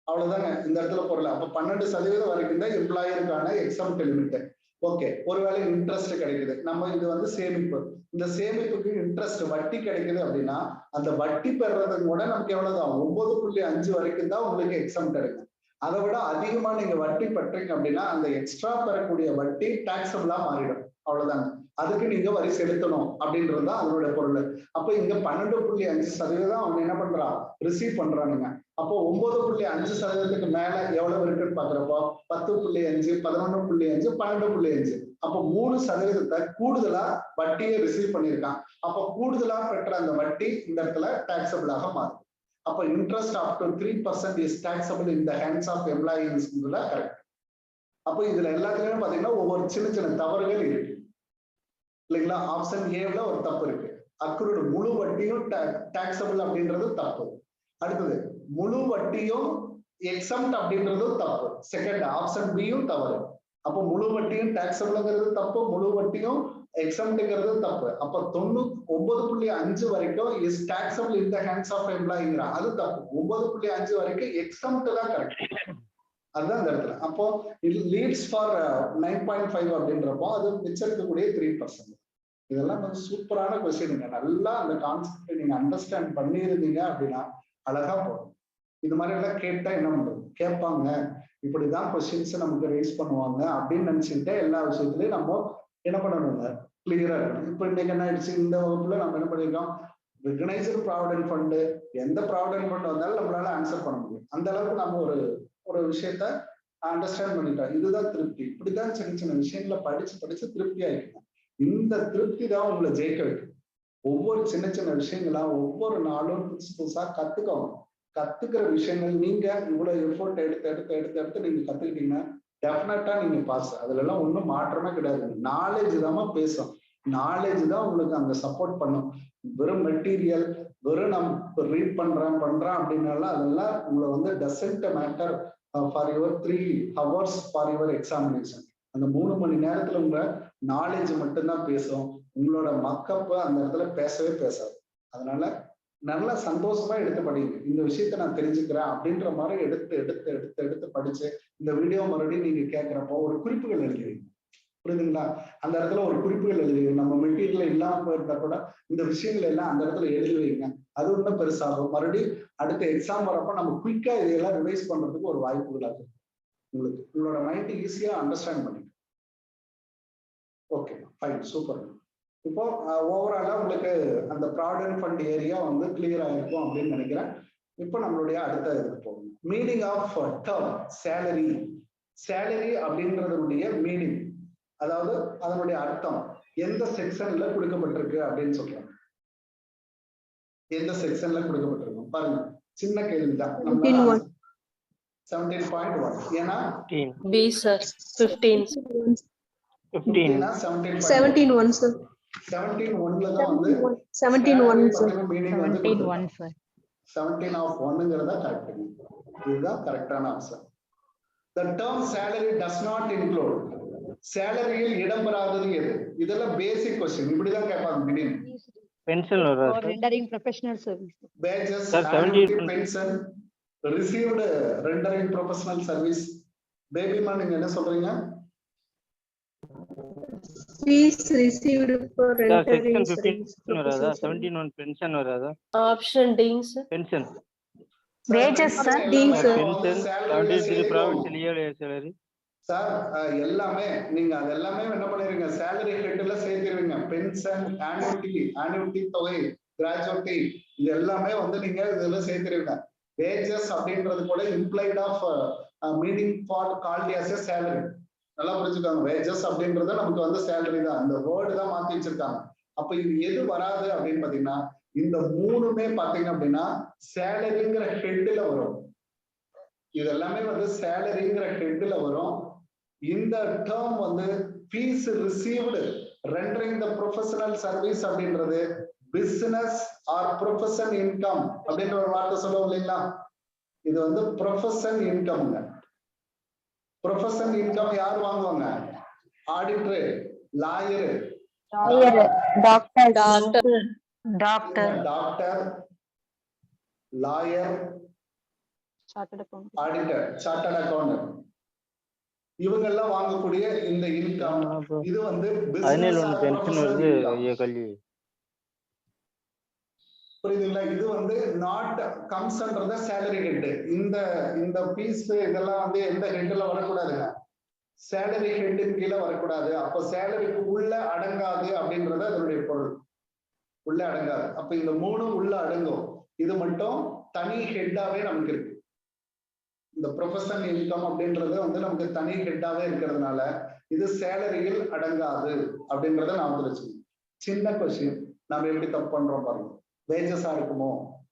அவ்வளவுதாங்க இந்த இடத்துல பொருள். அப்ப 12% வரைக்கும் தான் எம்ப்ளாயருக்கான எக்ஸம்ட் லிமிட். ஓகே, ஒருவேளை இன்ட்ரெஸ்ட் கிடைக்குது, நம்ம இது வந்து சேமிப்பு, இந்த சேமிப்புக்கு இன்ட்ரெஸ்ட் வட்டி கிடைக்குது அப்படின்னா அந்த வட்டி பெறதுக்கு கூட நமக்கு எவ்வளவுதான் 9.5 வரைக்கும் தான் உங்களுக்கு எக்ஸம்ட் இருக்கு. அதை விட அதிகமா நீங்க வட்டி பெற்றீங்க அப்படின்னா அந்த எக்ஸ்ட்ரா பெறக்கூடிய வட்டி டாக்ஸபிளா மாறிடும். அவ்வளவுதாங்க. அதுக்கு நீங்க வரி செலுத்தணும் அப்படின்றது தான் அதனுடைய பொருள். அப்ப இங்க 12.5% அவங்க என்ன பண்றா ரிசீவ் பண்றானுங்க. அப்போ 9.5%க்கு மேல எவ்வளவு இருக்குன்னு பாக்குறப்போ 10.5, 11.5, 12.5. அப்போ 3% கூடுதலா வட்டியை ரிசீவ் பண்ணியிருக்கான். அப்போ கூடுதலா பெற்ற அந்த வட்டி இந்த இடத்துல டாக்ஸபிளாக மாறும். அப்ப interest up to 3% is taxable in the hands of employees. Correct. அப்போ இதுல எல்லாத்துலயும் பாத்தீங்கன்னா ஒவ்வொரு சின்ன சின்ன தவறுகள் இருக்கு இல்லைங்களா? ஆப்ஷன் ஏல ஒரு தப்பு இருக்கு. அக்ரூட் முழு வட்டியும் டாக்ஸபிள் அப்படின்றது தப்பு. அடுத்தது முழு வட்டியும் எக்ஸம்ட் அப்படின்றதும் தப்பு. செகண்ட் ஆப்ஷன் பியும் தவறு. அப்போ முழு வட்டியும் டாக்ஸபிள்ங்கிறது தப்பு, முழு வட்டியும் எக்ஸம்ட்ங்கிறது தப்பு. அப்ப 9.5 வரைக்கும் is taxable in the hands of எம்ப்ளாயிங்கிற அது தப்பு. 9.5 வரைக்கும் எக்ஸம்ட் தான் கரெக்ட். அதுதான் இந்த இடத்துல. அப்போ இது லீட்ஸ் ஃபார் 9.5 அப்படின்றப்போ அது மிச்சம் இருக்கக்கூடிய 3%. இதெல்லாம் கொஞ்சம் சூப்பரான கொஸ்டின். நல்லா அந்த கான்செப்ட் நீங்க அண்டர்ஸ்டாண்ட் பண்ணியிருந்தீங்க அப்படின்னா அழகா போகும். இது மாதிரி எல்லாம் கேட்டா என்ன பண்றது? கேட்பாங்க, இப்படிதான் கொஸ்டின்ஸ் நமக்கு ரைஸ் பண்ணுவாங்க அப்படின்னு நினைச்சுக்கிட்டே எல்லா விஷயத்துலயும் நம்ம என்ன பண்ணணுங்க கிளியரா இருக்கணும். இப்ப இன்னைக்கு என்ன ஆயிடுச்சு, இந்த வகுப்புல நம்ம என்ன பண்ணிருக்கோம், ரெகனைஸ்டு ப்ராவிடென்ட் ஃபண்ட், எந்த ப்ராவிடென்ட் ஃபண்ட் வந்தாலும் நம்மளால ஆன்சர் பண்ண முடியும். அந்த அளவுக்கு நம்ம ஒரு விஷயத்த அண்டர்ஸ்டாண்ட் பண்ணிட்டோம். இதுதான் திருப்தி. இப்படிதான் சின்ன சின்ன விஷயங்களை படிச்சு திருப்தி ஆயிக்கணும். இந்த திருப்தி தான் உங்களை ஜெயிக்க வைக்கும். ஒவ்வொரு சின்ன சின்ன விஷயங்களா ஒவ்வொரு நாளும் புதுசா கத்துக்கணும். கத்துக்கிற விஷயங்கள் நீங்க இவ்வளவு எஃபோர்ட் எடுத்து நீங்க கத்துக்கிட்டீங்கன்னா டெஃபினட்டா நீங்க பாஸ். அதுல எல்லாம் ஒன்றும் மாற்றமே கிடையாது. நாலேஜ் தான் பேசும். நாலேஜ் தான் உங்களுக்கு அங்க சப்போர்ட் பண்ணும். வெறும் மெட்டீரியல், வெறும் நம்ம ரீட் பண்றேன் அப்படின்னால அதெல்லாம் உங்களை வந்து doesn't matter for your 3 hours for your examination. அந்த 3 மணி நேரத்துல உங்க நாலேஜ் மட்டும்தான் பேசும். உங்களோட மக்கப்பு அந்த இடத்துல பேசவே பேசாது. அதனால நல்லா சந்தோஷமா எடுத்து படிங்க. இந்த விஷயத்த நான் தெரிஞ்சுக்கிறேன் அப்படின்ற மாதிரி எடுத்து படிச்சு இந்த வீடியோ மறுபடியும் நீங்க கேட்கிறப்போ ஒரு குறிப்புகள் எழுதுவீங்க. புரியுதுங்களா? அந்த இடத்துல ஒரு குறிப்புகள் எழுதுவீங்க. நம்ம மெட்டீரியல் இல்லாம போயிருந்தா கூட இந்த விஷயங்கள் எல்லாம் அந்த இடத்துல எழுதி வைங்க. அது இன்னும் பெருசாகும். மறுபடியும் அடுத்த எக்ஸாம் வரப்ப நம்ம குயிக்கா இதையெல்லாம் ரிவைஸ் பண்றதுக்கு ஒரு வாய்ப்புகள் ஆகும். உங்களுக்கு உங்களோட மைண்ட் ஈஸியா அண்டர்ஸ்டாண்ட் பண்ணிக்க. Okay, fine, super. இப்போ ஓவராலா உங்களுக்கு அந்த ப்ராவிடென்ட் ஃபண்ட் ஏரியா வந்து கிளியர் ஆயிருக்கும் அப்படின்னு நினைக்கிறேன். இப்போ நம்மளுடைய அடுத்த இதுக்கு போகணும். Meaning of term salary. Salary அப்படின்றதுடைய மீனிங், அதாவது அதனுடைய அர்த்தம் எந்த செக்ஷன்ல கொடுக்கப்பட்டிருக்கு அப்படின்னு சொல்றாங்க. எந்த செக்ஷன்ல கொடுக்கப்பட்டிருக்கும் பாருங்க. சின்ன கேள்விதான். 17.1. ஏன்னா B sir 15. 17.1 sir. 17.1ல தான் வந்து 17.1 sir. மீனிங் வந்து 17.1 sir. 17 of 1ங்கிறத correct. இதுதான் கரெக்டான answer. The term salary does not include. சேலரியில் இடம்பெறாதது எது? இதெல்லாம் பேசிக் கொஸ்டின். இப்படிதான் கேட்பாங்க. திடீர்னு பென்ஷன் வர rendering professional service. wages, Sir, 70 pension, received rendering professional service. Baby மா நீங்க என்ன சொல்றீங்க? Fees received for Section entering 15 வராதா? 17(1) pension வராதா? Option D, sir. Pension. Wages, sir. D, sir. Pension 73 provincial yearly salary. Sir எல்லாமே நீங்க அது எல்லாமே என்ன பண்ணிருங்க, சேலரி ஹெட்ல சேர்த்திருவீங்க. பென்ஷன், ஆனுவிட்டி தொகை, கிராஜுவிட்டி, இது எல்லாமே வந்து நீங்க இதுல சேர்த்திருவீங்க. வேஜஸ் அப்படின்றது கூட implied of meaning for called as a salary. நல்லா புரிஞ்சுக்காங்க. வேஜஸ் அப்படின்றது நமக்கு வந்து சேலரி தான், இந்த வேர்டு தான் மாத்தி வச்சிருக்காங்க. அப்ப இது எது வராது அப்படின்னு பாத்தீங்கன்னா, இந்த மூணுமே பாத்தீங்க அப்படின்னா சேலரிங்கிற ஹெட்ல வரும். இது எல்லாமே வந்து சேலரிங்கிற ஹெட்ல வரும். இந்த டேர்ம் வந்து ஃபீஸ் ரிசீவ்டு ரெண்டரிங் த ப்ரொஃபஷனல் சர்வீஸ் அப்படின்றது பிசினஸ் ஆர் ப்ரொஃபஷன் இன்கம் அப்படின்ற ஒரு வார்த்தை சொல்லுவோம் இல்லைங்களா? இது வந்து ப்ரொஃபஷன் இன்கம்ங்க. ப்ரொஃபஷன் இன்கம் யார் வாங்குவாங்க? Auditor, lawyer, doctor, lawyer, auditor, chartered accountant, இவங்க எல்லாம் வாங்கக்கூடிய இந்த இன்கம் இது வந்து பென்ஷன் வருது. ஐயா கல்வி புரியுதுங்களா? இது வந்து not comes under the salary head. இந்த பீஸ் இதெல்லாம் வந்து எந்த ஹெட்ல வரக்கூடாதுங்க, சேலரி ஹெட்டின் கீழே வரக்கூடாது. அப்ப சேலரிக்கு உள்ள அடங்காது அப்படின்றது அதனுடைய பொருள். உள்ள அடங்காது. அப்ப இந்த மூணு உள்ள அடங்கும். இது மட்டும் தனி ஹெட்டாவே நமக்கு இருக்கு. இந்த ப்ரொஃபஷனல் இன்கம் அப்படின்றது வந்து நமக்கு தனி ஹெட்டாவே இருக்கிறதுனால இது சேலரியில் அடங்காது அப்படின்றத நான் வச்சுக்கணும். சின்ன கொஸ்டின், நம்ம எப்படி தப்பு பண்றோம் பாருங்க. வேஜஸா இருக்குமோ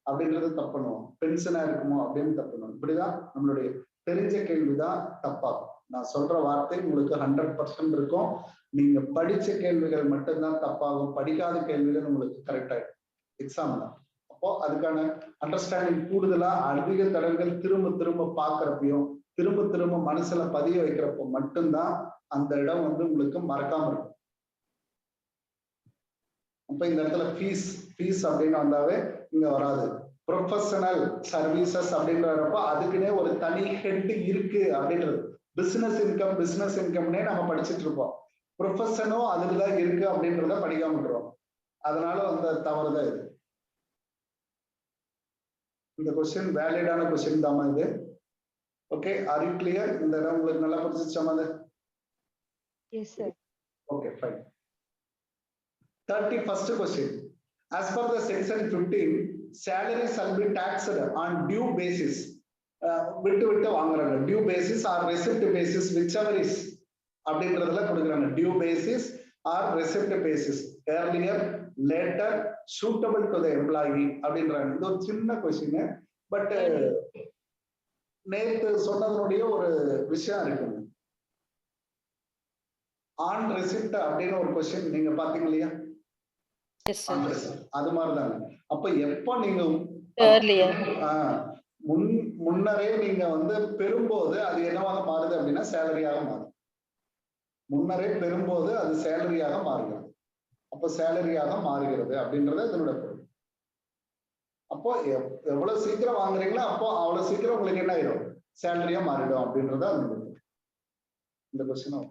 அப்படின்றது தப்பு பண்ணுவோம், பென்ஷனா இருக்குமோ அப்படின்னு தப்பு பண்ணுவோம். இப்படிதான் நம்மளுடைய தெரிஞ்ச கேள்விதான் தப்பாகும். நான் சொல்ற வார்த்தை உங்களுக்கு 100% இருக்கும். நீங்க படிச்ச கேள்விகள் மட்டும்தான் தப்பாகும், படிக்காத கேள்விகள் உங்களுக்கு கரெக்ட் ஆயிடும் எக்ஸாம்ல. அப்போ அதுக்கான அண்டர்ஸ்டாண்டிங் கூடுதலா அதிக தடங்கள் திரும்ப திரும்ப பாக்குறப்பையும் திரும்ப திரும்ப மனசுல பதிய வைக்கிறப்போ மட்டும்தான் அந்த இடம் வந்து உங்களுக்கு மறக்காம இருக்கும். அப்ப இந்த இடத்துல ஃபீஸ் அப்படின்னு வந்தாவே இங்க வராது. ப்ரொஃபஷனல் சர்வீசஸ் அப்படின்றப்ப அதுக்குன்னே ஒரு தனி ஹெட் இருக்கு அப்படின்றது. பிசினஸ் இன்கம்னே நம்ம படிச்சுட்டு இருப்போம். ப்ரொஃபஷனும் அதுலதான் இருக்கு அப்படின்றத படிக்காம விட்டுருவோம். அதனால வந்து தவறுதான் இது. இந்த கொஸ்டின் வேலிடான கொஸ்டின் தாமா இது. Okay, R you clear? இந்த இடம் உங்களுக்கு நல்லா புரிஞ்சிச்சாமா? Yes, sir. Okay, fine. 31st question. As per the section 15, salary shall be taxed on due basis. விட்டு வாங்குறாங்க. Due basis or receipt basis, whichever is அப்படின்றதுல கொடுக்குறாங்க. Due basis or receipt basis, earlier, later, suitable to the employee அப்படின்றாங்க. இது ஒரு சின்ன question. But நேற்று சொன்னதனுடைய ஒரு விஷயம் இருக்குங்க. ஆன் ரெசிப்ட் அப்படின்னு ஒரு கொஸ்டின் நீங்க பாத்தீங்க இல்லையா? அது மாதிரிதாங்க. அப்ப எப்ப நீங்க முன்னரே நீங்க வந்து பெறும்போது அது என்னவாக மாறுது அப்படின்னா சேலரியாக மாறும். முன்னரே பெறும்போது அது சேலரியாக மாறுகிறது. அப்ப சேலரியாக மாறுகிறது அப்படின்றது இதனுடைய பொருள். அப்போ எவ்வளவு சீக்கிரம் வாங்குறீங்களோ அப்போ அவ்வளவு சீக்கிரம் உங்களுக்கு என்ன ஆயிடும், சேலரியா மாறிடும் அப்படின்றத இந்த question.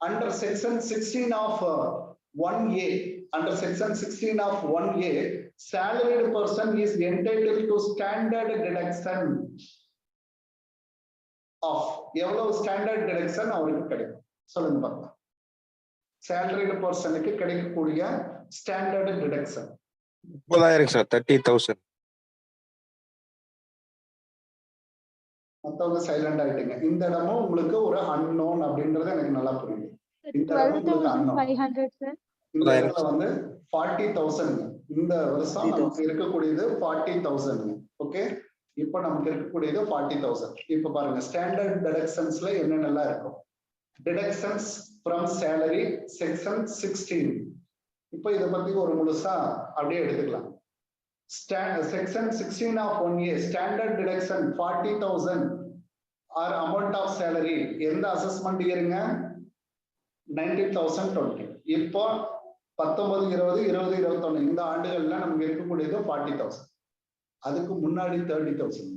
Under section 16 of 1A, under section 16 of 1A, salaried person is entitled to standard deduction of எவ்வளவு ஸ்டாண்டர்ட் டிடக்ஷன் அவருக்கு கிடைக்கும் சொல்லுங்க பார்க்கலாம். salaried personக்கு கிடைக்கக்கூடிய ஸ்டாண்டர்ட் டிடக்ஷன் 30,000 சார். 30,000. மத்தவங்க சைலண்ட் ஆயிட்டீங்க. இந்த இடமும் உங்களுக்கு ஒரு அன்னோன் அப்படின்றது எனக்கு நல்லா புரியுது. இந்த இடமும் உங்களுக்கு அன்னோன். 12,500 சார். இந்த இடத்துல வந்து 40,000. இந்த வருஷம் நமக்கு இருக்கக்கூடியது 40,000. ஓகே, இப்ப நமக்கு இருக்கக்கூடியது 40,000. இப்ப பாருங்க ஸ்டாண்டர்ட் டிடக்ஷன்ஸ்ல என்னென்னலாம் இருக்கும். Deductions from salary section 16. இப்ப இதை பத்தி ஒரு முழுசா அப்படியே எடுத்துக்கலாம். Section 16 of 1A, standard deduction 40,000 or amount of salary. எந்த அசஸ்மெண்ட் இயருங்க? 19,020. இப்போ 19, 20, 20, 21 இந்த ஆண்டுகள்ல நமக்கு இருக்கக்கூடியது 40,000. அதுக்கு முன்னாடி 30,000.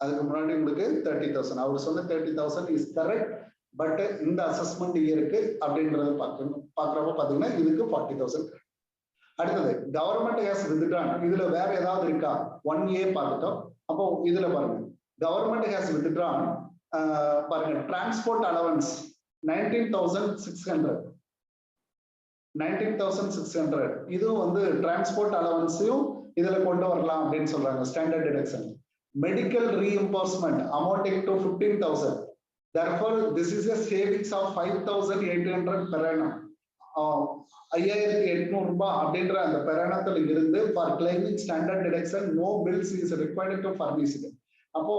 அதுக்கு முன்னாடி உங்களுக்கு 30,000. அவர் சொன்ன 30,000 இஸ் கரெக்ட். பட் இந்த அசஸ்மெண்ட் இயருக்கு அப்படின்றத பாக்குறப்ப பாத்தீங்கன்னா இதுக்கு 40,000. அடுத்தது கவர்மெண்ட் ஹேஸ் வித்ட்ரான். இதுல வேற ஏதாவது இருக்கா? 1A பார்த்துட்டோம். அப்போ இதுல பாருங்க கவர்மெண்ட் ஹேஸ் வித்ட்ரான். பாருங்க டிரான்ஸ்போர்ட் அலவன்ஸ் 19,600. 19,600 இதுவும் வந்து டிரான்ஸ்போர்ட் அலவன்ஸையும் இதுல கொண்டு வரலாம் அப்படின்னு சொல்றாங்க standard deduction. Medical reimbursement amounting to 15,000. therefore this is a savings of 5,800 per annum. 5,800 ரூபாய் அப்படின்ற அந்த பெரணத்துல இருந்து for claiming standard deduction no bills is required to furnish it. அப்போ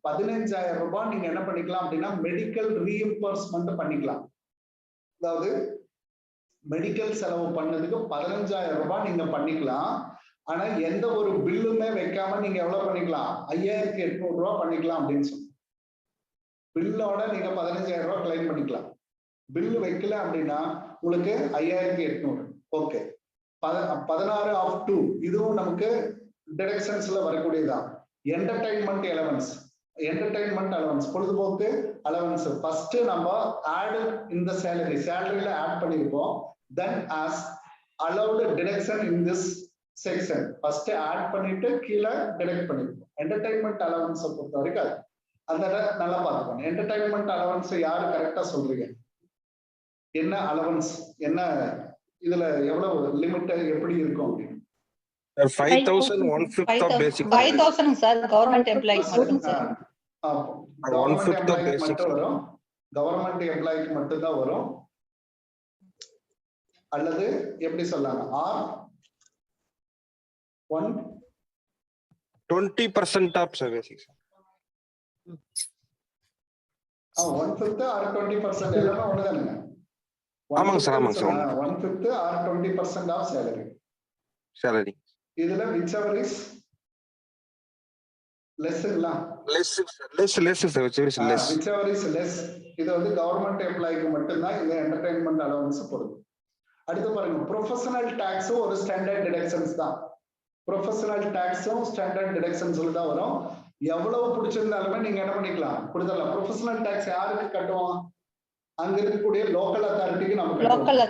15,000 ரூபாய் நீங்க என்ன பண்ணிக்கலாம் அப்படின்னா மெடிக்கல் ரீஇம்பர்ஸ்மெண்ட் பண்ணிக்கலாம். அதாவது மெடிக்கல் செலவு பண்ணதுக்கு 15,000 ரூபாய் நீங்க பண்ணிக்கலாம். ஆனா எந்த ஒரு பில்லுமே வைக்காம நீங்க எவ்வளவு பண்ணிக்கலாம்? 5,800 ரூபாய் பண்ணிக்கலாம் அப்படின்னு சொல்லி பில்லோட நீங்க 15,000 ரூபாய் கிளைம் பண்ணிக்கலாம். பில்லு வைக்கல அப்படின்னா உங்களுக்கு 5,800. ஓகே, 16(2) இதுவும் நமக்கு டிடக்ஷன்ஸ்ல வரக்கூடியதான். Entertainment allowance. என்டர்டைன்மெண்ட் அலவன்ஸ் பொழுதுபோக்கு அலவன்ஸ் ஃபர்ஸ்ட் நம்ம ஆட் இந்த சேலரியில ஆட் பண்ணிருப்போம். Then as allowed deduction in this section first add பண்ணிட்டு கீழே டிடக்ட் பண்ணிருப்போம். என்டர்டைன்மெண்ட் அலவன்ஸ் பொறுத்த வரைக்கும் அந்த நல்லா பார்த்துக்கோங்க. என்டர்டைன்மெண்ட் அலவன்ஸ் யாரு கரெக்டா சொல்றீங்க? என்ன அலவன்ஸ், என்ன இதுல எவ்வளவு லிமிட் எப்படி இருக்கும் அப்படின்னு? 5,000 1/5 of basic. 5,000 sir government employees மட்டும் சார். கவர்மெண்ட் எம்ப்ளாய்க்கு மட்டும் வரும். கவர்மெண்ட் எம்ப்ளாய்க்கு மட்டும் தான் வரும். அல்லது எப்படி சொல்லாங்க? R 20% of basic. 1/5 or 20% எல்லாமே ஒண்ணுதானுங்க. ஆமாங்க சார், ஆமாங்க சார். 1/5 or 20% of salary. இதுல whichever is lessங்களா? less sir, whichever is less. whichever is less இது வந்து கவர்மெண்ட் எம்ப்ளாய்க்கு மட்டும்தான் இந்த என்டர்டைன்மெண்ட் அலவன்ஸ் போடுது. அடுத்து பாருங்க ப்ரொஃபஷனல் டாக்ஸும் ஒரு ஸ்டாண்டர்ட் டிடக்ஷன்ஸ் தான். ப்ரொஃபஷனல் டாக்ஸும் ஸ்டாண்டர்ட் டிடக்ஷன்ஸ்ல தான் வரும். எவ்வளவு பிடிச்சிருந்தாலுமே நீங்க என்ன பண்ணிக்கலாம், கொடுத்துடலாம். ப்ரொஃபஷனல் டாக்ஸ் யாருக்கு கட்டுவோம்? அங்க இருக்கக்கூடிய லோக்கல் அத்தாரிட்டிக்கு நம்ம லோக்கல்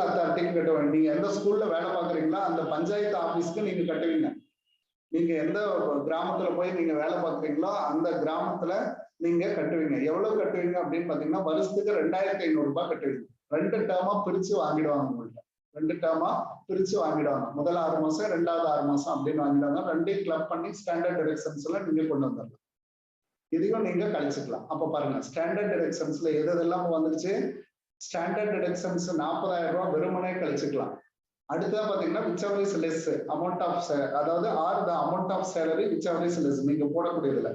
அத்தாரிட்டிக்கு கட்டுவோம். நீங்க எந்த ஸ்கூல்ல வேலை பாக்குறீங்களோ அந்த பஞ்சாயத்து ஆபீஸ்க்கு நீங்க கட்டுவீங்க. நீங்க எந்த கிராமத்துல போய் நீங்க வேலை பாக்குறீங்களோ அந்த கிராமத்துல நீங்க கட்டுவீங்க. எவ்வளவு கட்டுவீங்க அப்படின்னு பாத்தீங்கன்னா வருஷத்துக்கு 2,500 ரூபாய் கட்டுவீங்க. 2 டேர்மா பிரிச்சு வாங்கிடுவாங்க. உங்கள்ட்ட 2 டேர்மா பிரிச்சு வாங்கிடுவாங்க. முதல் 6 மாசம், ரெண்டாவது 6 மாசம் அப்படின்னு வாங்கிடுவாங்க. 2 கிளப் பண்ணி ஸ்டாண்டர்ட் டிடக்ஷன்ஸ்ல நீங்க கொண்டு வந்துடலாம். இதையும் நீங்க கழிச்சுக்கலாம். அப்ப பாருங்க ஸ்டாண்டர்ட் டிடக்ஷன்ஸ்ல எதெல்லாம் வந்துருச்சு? ஸ்டாண்டர்ட் டிடக்ஷன்ஸ் 40,000 ரூபாய் வெறுமனே கழிச்சுக்கலாம். அடுத்ததா பாத்தீங்கன்னா whichever is less amount of அதாவது R the amount of salary whichever is less நீங்க போடக்கூடியதுல.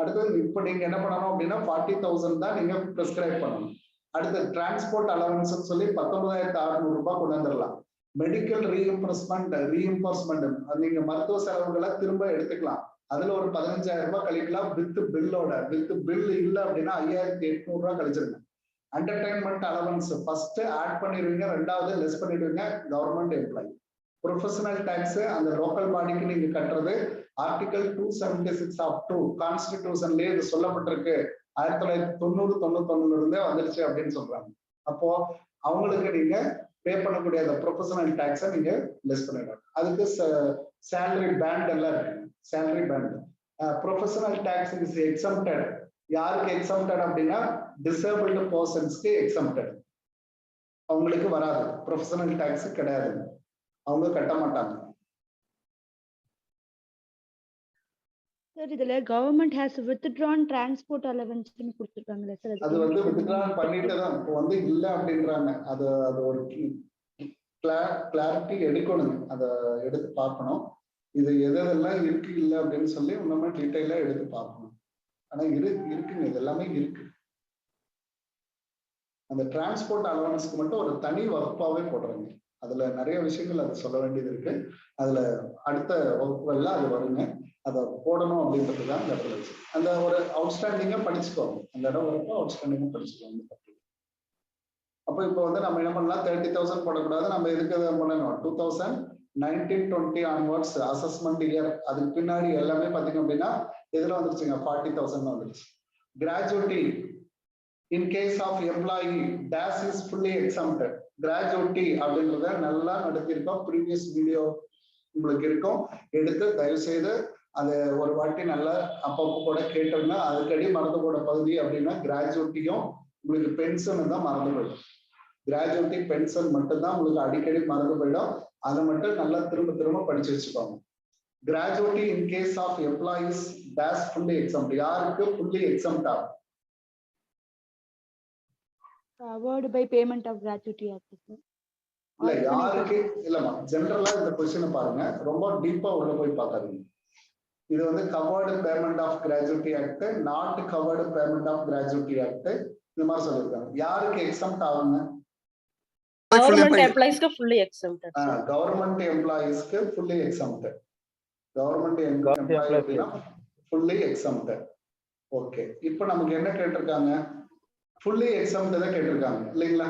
அடுத்தது இப்ப நீங்க என்ன பண்ணணும் அப்படின்னா 40,000 தான் நீங்க பிரிஸ்கிரைப் பண்ணணும். அடுத்து டிரான்ஸ்போர்ட் அலவன்ஸ் சொல்லி 19,600 ரூபாய் கொண்டு வந்துடலாம். மெடிக்கல் ரீஇம்பர்ஸ்மெண்ட் நீங்க மருத்துவ செலவுகளை திரும்ப எடுத்துக்கலாம். அதுல ஒரு 15,000 ரூபாய் கழிக்கலாம் வித் பில்லோட. வித் பில் இல்ல அப்படின்னா 5,800 ரூபாய் கழிச்சிருங்க. என்டர்டைன்மெண்ட் அலவன்ஸ் ஃபர்ஸ்ட் ஆட் பண்ணிடுவீங்க, ரெண்டாவது லெஸ் பண்ணிடுவீங்க கவர்மெண்ட் எம்ப்ளாயி. ப்ரொஃபஷனல் டாக்ஸ் அந்த லோக்கல் பாடிக்கு நீங்க கட்டுறது ஆர்டிகல் 276 ஆஃப் 2 கான்ஸ்டிடியூஷன்லயே இது சொல்லப்பட்டிருக்கு. 1990-91 இருந்தே வந்துருச்சு அப்படின்னு சொல்றாங்க. அப்போ அவங்களுக்கு நீங்க பே பண்ணக்கூடிய அந்த ப்ரொஃபஷனல் டாக்ஸை நீங்க லெஸ் பண்ணிடுறாங்க. அதுக்கு சேலரி பேண்ட் எல்லாம் இருக்கு. Salary band professional tax is exempted. யாருக்கு எக்ஸம்ப்டட் அப்படின்னா டிசேபிள்டு பர்சன்ஸ்க்கு எக்ஸம்ப்டட். அவங்களுக்கு வராது, ப்ரொஃபஷனல் டாக்ஸ் கிடையாது, அவங்க கட்ட மாட்டாங்க. சார் இதுல government has withdrawn transport allowance னு கொடுத்திருக்காங்களே சார், அது வந்து withdrawn பண்ணிட்டு தான் இப்போ வந்து இல்ல அப்படின்றாங்க. அது ஒரு கிளாரிட்டி எடுக்கணும், அதை எடுத்து பார்க்கணும். இது எதெல்லாம் இருக்கு இல்லை அப்படின்னு சொல்லி இன்னுமே டீட்டெயிலா எடுத்து பார்க்கணும். ஆனா இருக்குங்க, இது எல்லாமே இருக்கு. அந்த டிரான்ஸ்போர்ட் அலவன்ஸ்க்கு மட்டும் ஒரு தனி வகுப்பாவே போடுறாங்க. அதுல நிறைய விஷயங்கள் அது சொல்ல வேண்டியது இருக்கு. அதுல அடுத்த வகுப்புகள்ல அது வருங்க. அதை போடணும் அப்படின்றது தான் இந்த இடத்துல வச்சு அந்த ஒரு அவுட்ஸ்டாண்டிங்கா படிச்சுக்கோங்க. அந்த இடம் வரைக்கும் அவுட்ஸ்டாண்டிங்கா படிச்சுக்கோங்க. அப்போ இப்போ வந்து நம்ம என்ன பண்ணலாம், 30,000 போடக்கூடாது. நம்ம எதுக்கு பண்ணணும், 2019-20 ஆன்வர்ட்ஸ் அசஸ்மெண்ட் இயர். அதுக்கு பின்னாடி எல்லாமே பாத்தீங்க அப்படின்னா எதுல வந்துருச்சுங்க, 40,000 வந்துருச்சு. Gratuity in case of employee dies is fully exempted. Gratuity அப்படின்றத நல்லா நடத்திருக்கோம். ப்ரீவியஸ் வீடியோ உங்களுக்கு இருக்கும், எடுத்து தயவு செய்து அதை ஒரு வாட்டி நல்லா அப்பப்போ கூட கேட்டோம்னா, அதுக்கடி மறந்து போட பகுதி அப்படின்னா கிராஜுவிட்டியும் உங்களுக்கு பென்ஷன் தான் மறந்து போயிடும். கிராஜுவிட்டி பென்ஷன் மட்டும்தான் உங்களுக்கு அடிக்கடி மறந்து போயிடும். அதை மட்டும் நல்லா திரும்ப திரும்ப படிச்சு வச்சுக்கோங்க. Gratuity in case of employees dies fully exempt. யாருக்கு ஃபுல்லி எக்ஸம்ட் ஆகும்? covered by payment of gratuity act, sir. இல்ல யாருக்கு இல்லம்மா, ஜெனரலா இந்த கொஸ்டினை பாருங்க, ரொம்ப டீப்பா உள்ள போய் பார்க்காதீங்க. இது வந்து covered payment of gratuity act, not covered payment of gratuity act, இந்த மாதிரி சொல்லியிருக்காங்க. யாருக்கு எக்ஸம்ட் ஆகுங்க? Government employees க்கு fully exempted. கவர்மெண்ட் எம்ப்ளாயிஸ்க்கு ஃபுல்லி எக்ஸம்டட். கவர்மெண்ட் எம்ப்ளாயிஸ்க்கு ஃபுல்லி எக்ஸம்டட். ஓகே, இப்போ நமக்கு என்ன கேட்டிருக்காங்க? ஃபுல்லி எக்ஸம்டட் கேட்டிருக்காங்க இல்லைங்களா?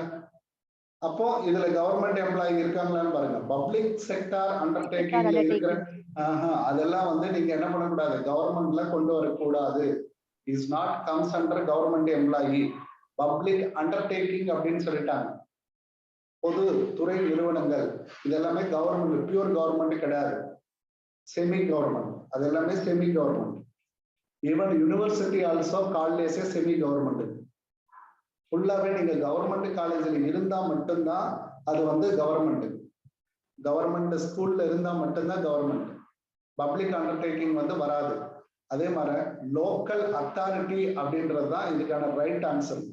அப்போ இதுல கவர்மெண்ட் எம்ப்ளாயி இருக்காங்களான்னு பாருங்க. பப்ளிக் செக்டார் அண்டர்டேக்கிங்ல இருக்கிற அதெல்லாம் வந்து நீங்க என்ன பண்ணக்கூடாது, கவர்மெண்ட்ல கொண்டு வரக்கூடாது. Is not comes under government employee. Public undertaking அப்படின்னு சொல்லிட்டாங்க. பொது துறை நிறுவனங்கள் இதெல்லாமே கவர்மெண்ட், பியூர் கவர்மெண்ட் கிடையாது, செமி கவர்மெண்ட். அது எல்லாமே semi government. Even university also called as a semi government. ஃபுல்லாவே நீங்க கவர்மெண்ட் காலேஜ்ல இருந்தா மட்டும்தான் அது வந்து கவர்மெண்ட். கவர்மெண்ட் ஸ்கூல்ல இருந்தா மட்டும்தான் கவர்மெண்ட். பப்ளிக் அண்டர்டேக்கிங் வந்து வராது. அதே மாதிரி லோக்கல் அத்தாரிட்டி அப்படின்றது தான் இதுக்கான ரைட் ஆன்சர்.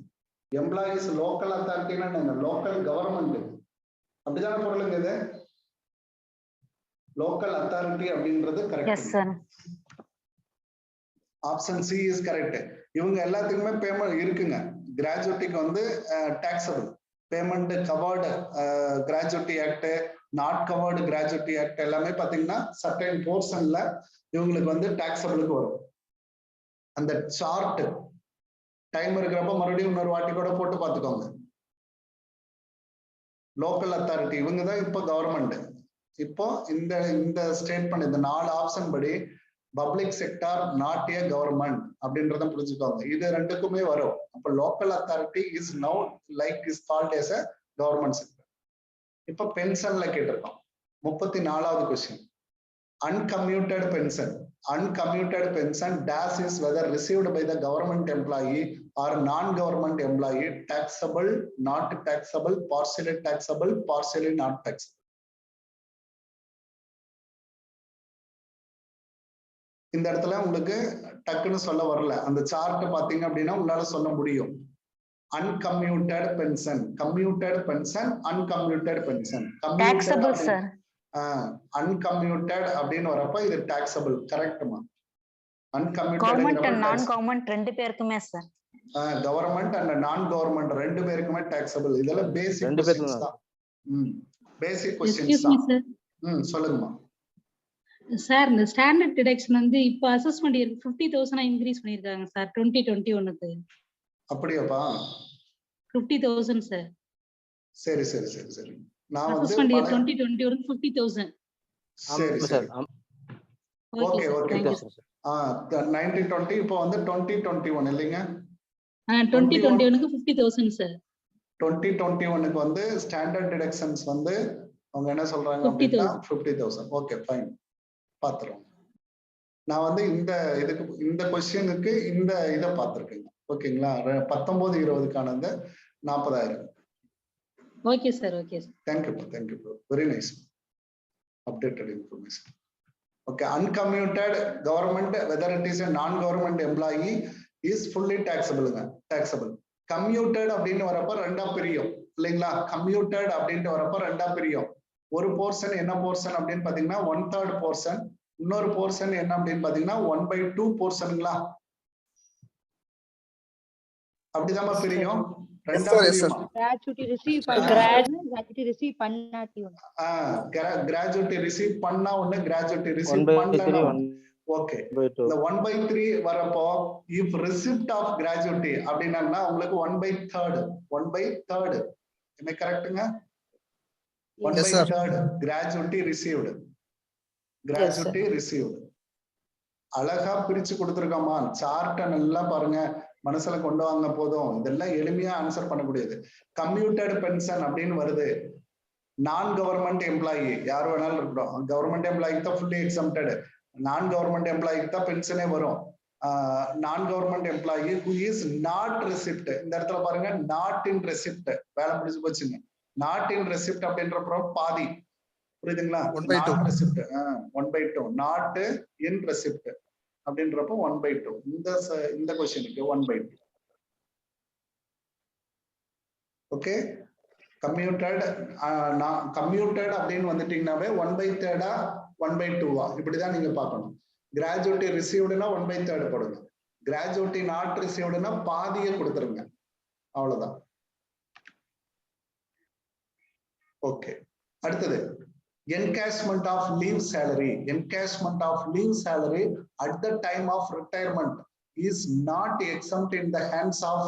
எம்ப்ளாயிஸ் லோக்கல் அத்தாரிட்டின்னா லோக்கல் கவர்மெண்ட் அப்படிதான பொருளுங்க இது. லோக்கல் அத்தாரிட்டி அப்படின்றது correct. Option C is correct. இவங்க எல்லாத்துக்குமே பேமெண்ட் இருக்குங்க. கிராஜுவிட்டிக்கு வந்து taxable payment, covered gratuity act, not covered gratuity act எல்லாமே பாத்தீங்கன்னா சர்டைன் போர்ஷன்ல இவங்களுக்கு வந்து டாக்ஸபிளுக்கு வரும். அந்த சார்ட் டைம் இருக்கிறப்ப மறுபடியும் இன்னொரு வாட்டி கூட போட்டு பார்த்துக்கோங்க. லோக்கல் அத்தாரிட்டி இவங்க தான் இப்போ கவர்மெண்ட். இப்போ இந்த ஸ்டேட்மெண்ட், இந்த 4 ஆப்ஷன் படி public sector not a government அப்படின்றத புரிஞ்சுக்கோங்க. இது ரெண்டுக்குமே வரும். அப்ப local authority is now like is called as a government sector. இப்ப பென்ஷன்ல கேட்டிருக்கோம். 34வது question. uncommuted pension. Uncommuted pension dash is whether received by the government employee or non-government employee, taxable, not taxable, partially taxable, partially not taxable. இந்த இடத்துல உங்களுக்கு டக்குன்னு சொல்ல வரல. அந்த chart பாத்தீங்க அப்படின்னா உங்களால சொல்ல முடியும். uncommuted pension, commuted pension, uncommuted pension. taxable sir. uncommuted அப்படின்னு வரப்ப இது taxable. கரெக்ட்மா? uncommuted கவர்மெண்ட் அண்ட் நான் கவர்மெண்ட் ரெண்டு பேருக்குமே சார். கவர்மெண்ட் அண்ட் நான் கவர்மெண்ட் ரெண்டு பேருக்குமே taxable. இதெல்லாம் பேசிக் क्वेश्चंस தான். பேசிக் क्वेश्चंस தான். சொல்லுங்கம்மா. சார் இந்த ஸ்டாண்டர்ட் டிடக்ஷன் வந்து இப்போ அசஸ்மெண்ட் இயர் 50,000 இன்க்ரீஸ் பண்ணிருக்காங்க சார் 2021க்கு. அப்படியாப்பா? 50,000 சார். சரி சரி சரி சரி. நான் வந்து அசஸ்மெண்ட் இயர் 2021 50,000. சரி சரி. Okay okay. 1920 இப்போ வந்து 2021 இல்லைங்க? 2021க்கு 50,000 சார். 2021க்கு வந்து ஸ்டாண்டர்ட் டிடக்ஷன்ஸ் வந்து அவங்க என்ன சொல்றாங்க அப்படின்னா 50,000. ஓகே ஃபைன், பாத்துறோம். நான் வந்து இந்த கொஸ்டினுக்கு இந்த இதை பார்த்துருக்கேங்க. ஓகேங்களா? 19-20க்கானது 40,000. Okay sir. Okay sir. Thank you bro. Very nice updated information. Okay, uncommuted government whether it is a non-government employee is fully taxableங்க. taxable. commuted அப்படின்னு வரப்ப ரெண்டா பிரியும் இல்லைங்களா? commuted அப்படின்ட்டு வரப்ப ரெண்டா பிரியும். ஒரு போர்ஷன் என்ன போர்ஷன் அப்படின்னு பாத்தீங்கன்னா 1/3 போர்ஷன், இன்னொரு போர்ஷன் என்ன அப்படின்னு பாத்தீங்கன்னா 1/2 போர்ஷனுங்களா? அப்படிதான் பிரியும். ரெண்டா பிரியும். gratuity receive gratuity receive பண்ணாட்டி ஒண்ணு. gratuity receive பண்ணா ஒண்ணு, gratuity receive பண்ணலனா ஓகே. இந்த 1/3 வரப்போ if receipt of gratuity அப்படின்னா உங்களுக்கு 1/3 என்ன கரெக்ட்டுங்க? 1/3 gratuity received. gratuity received. அழகா பிரிச்சு கொடுத்துருக்கோமா? சார்ட்ட நல்லா பாருங்க. மனசுல கொண்டு வாங்க போதும். இதெல்லாம் எளிமையா ஆன்சர் பண்ணக்கூடியது. கம்யூட்டட் பென்ஷன் அப்படின்னு வருது. நான் கவர்மெண்ட் எம்ப்ளாயி யார் வேணாலும் இருக்கட்டும். கவர்மெண்ட் எம்ப்ளாய்க்கு தான் ஃபுல்லி எக்ஸம்டட். நான் கவர்மெண்ட் எம்ப்ளாய்க்கு தான் பென்ஷனே வரும். நான் government employee who is not receipt. இந்த இடத்துல பாருங்க, நாட் இன் ரெசிப்ட். வேலை முடிஞ்சு போச்சுங்க. நாட் இன் ரெசிப்ட் அப்படின்றப்ப பாதி, புரியுதுங்களா? 1/2 ரெசிப்ட் 1/2, நாட் இன் ரெசிப்ட் அப்படின்றப்போ 1/2. இந்த கொஸ்டினுக்கு 1/2. ஓகே, கம்யூட்டட் கம்யூட்டட் அப்படின்னு வந்துட்டீங்கன்னாவே 1/3 1/2 இப்படிதான் நீங்க பார்க்கணும். கிராஜுவிட்டி ரிசீவ்டுனா 1/3 போடுங்க. கிராஜுவிட்டி நாட் ரிசீவ்டுனா பாதியை கொடுத்துருங்க, அவ்வளவுதான். ஓகே, அடுத்தது encashment of leave salary. Encashment of leave salary at the time of retirement is not exempt in the hands of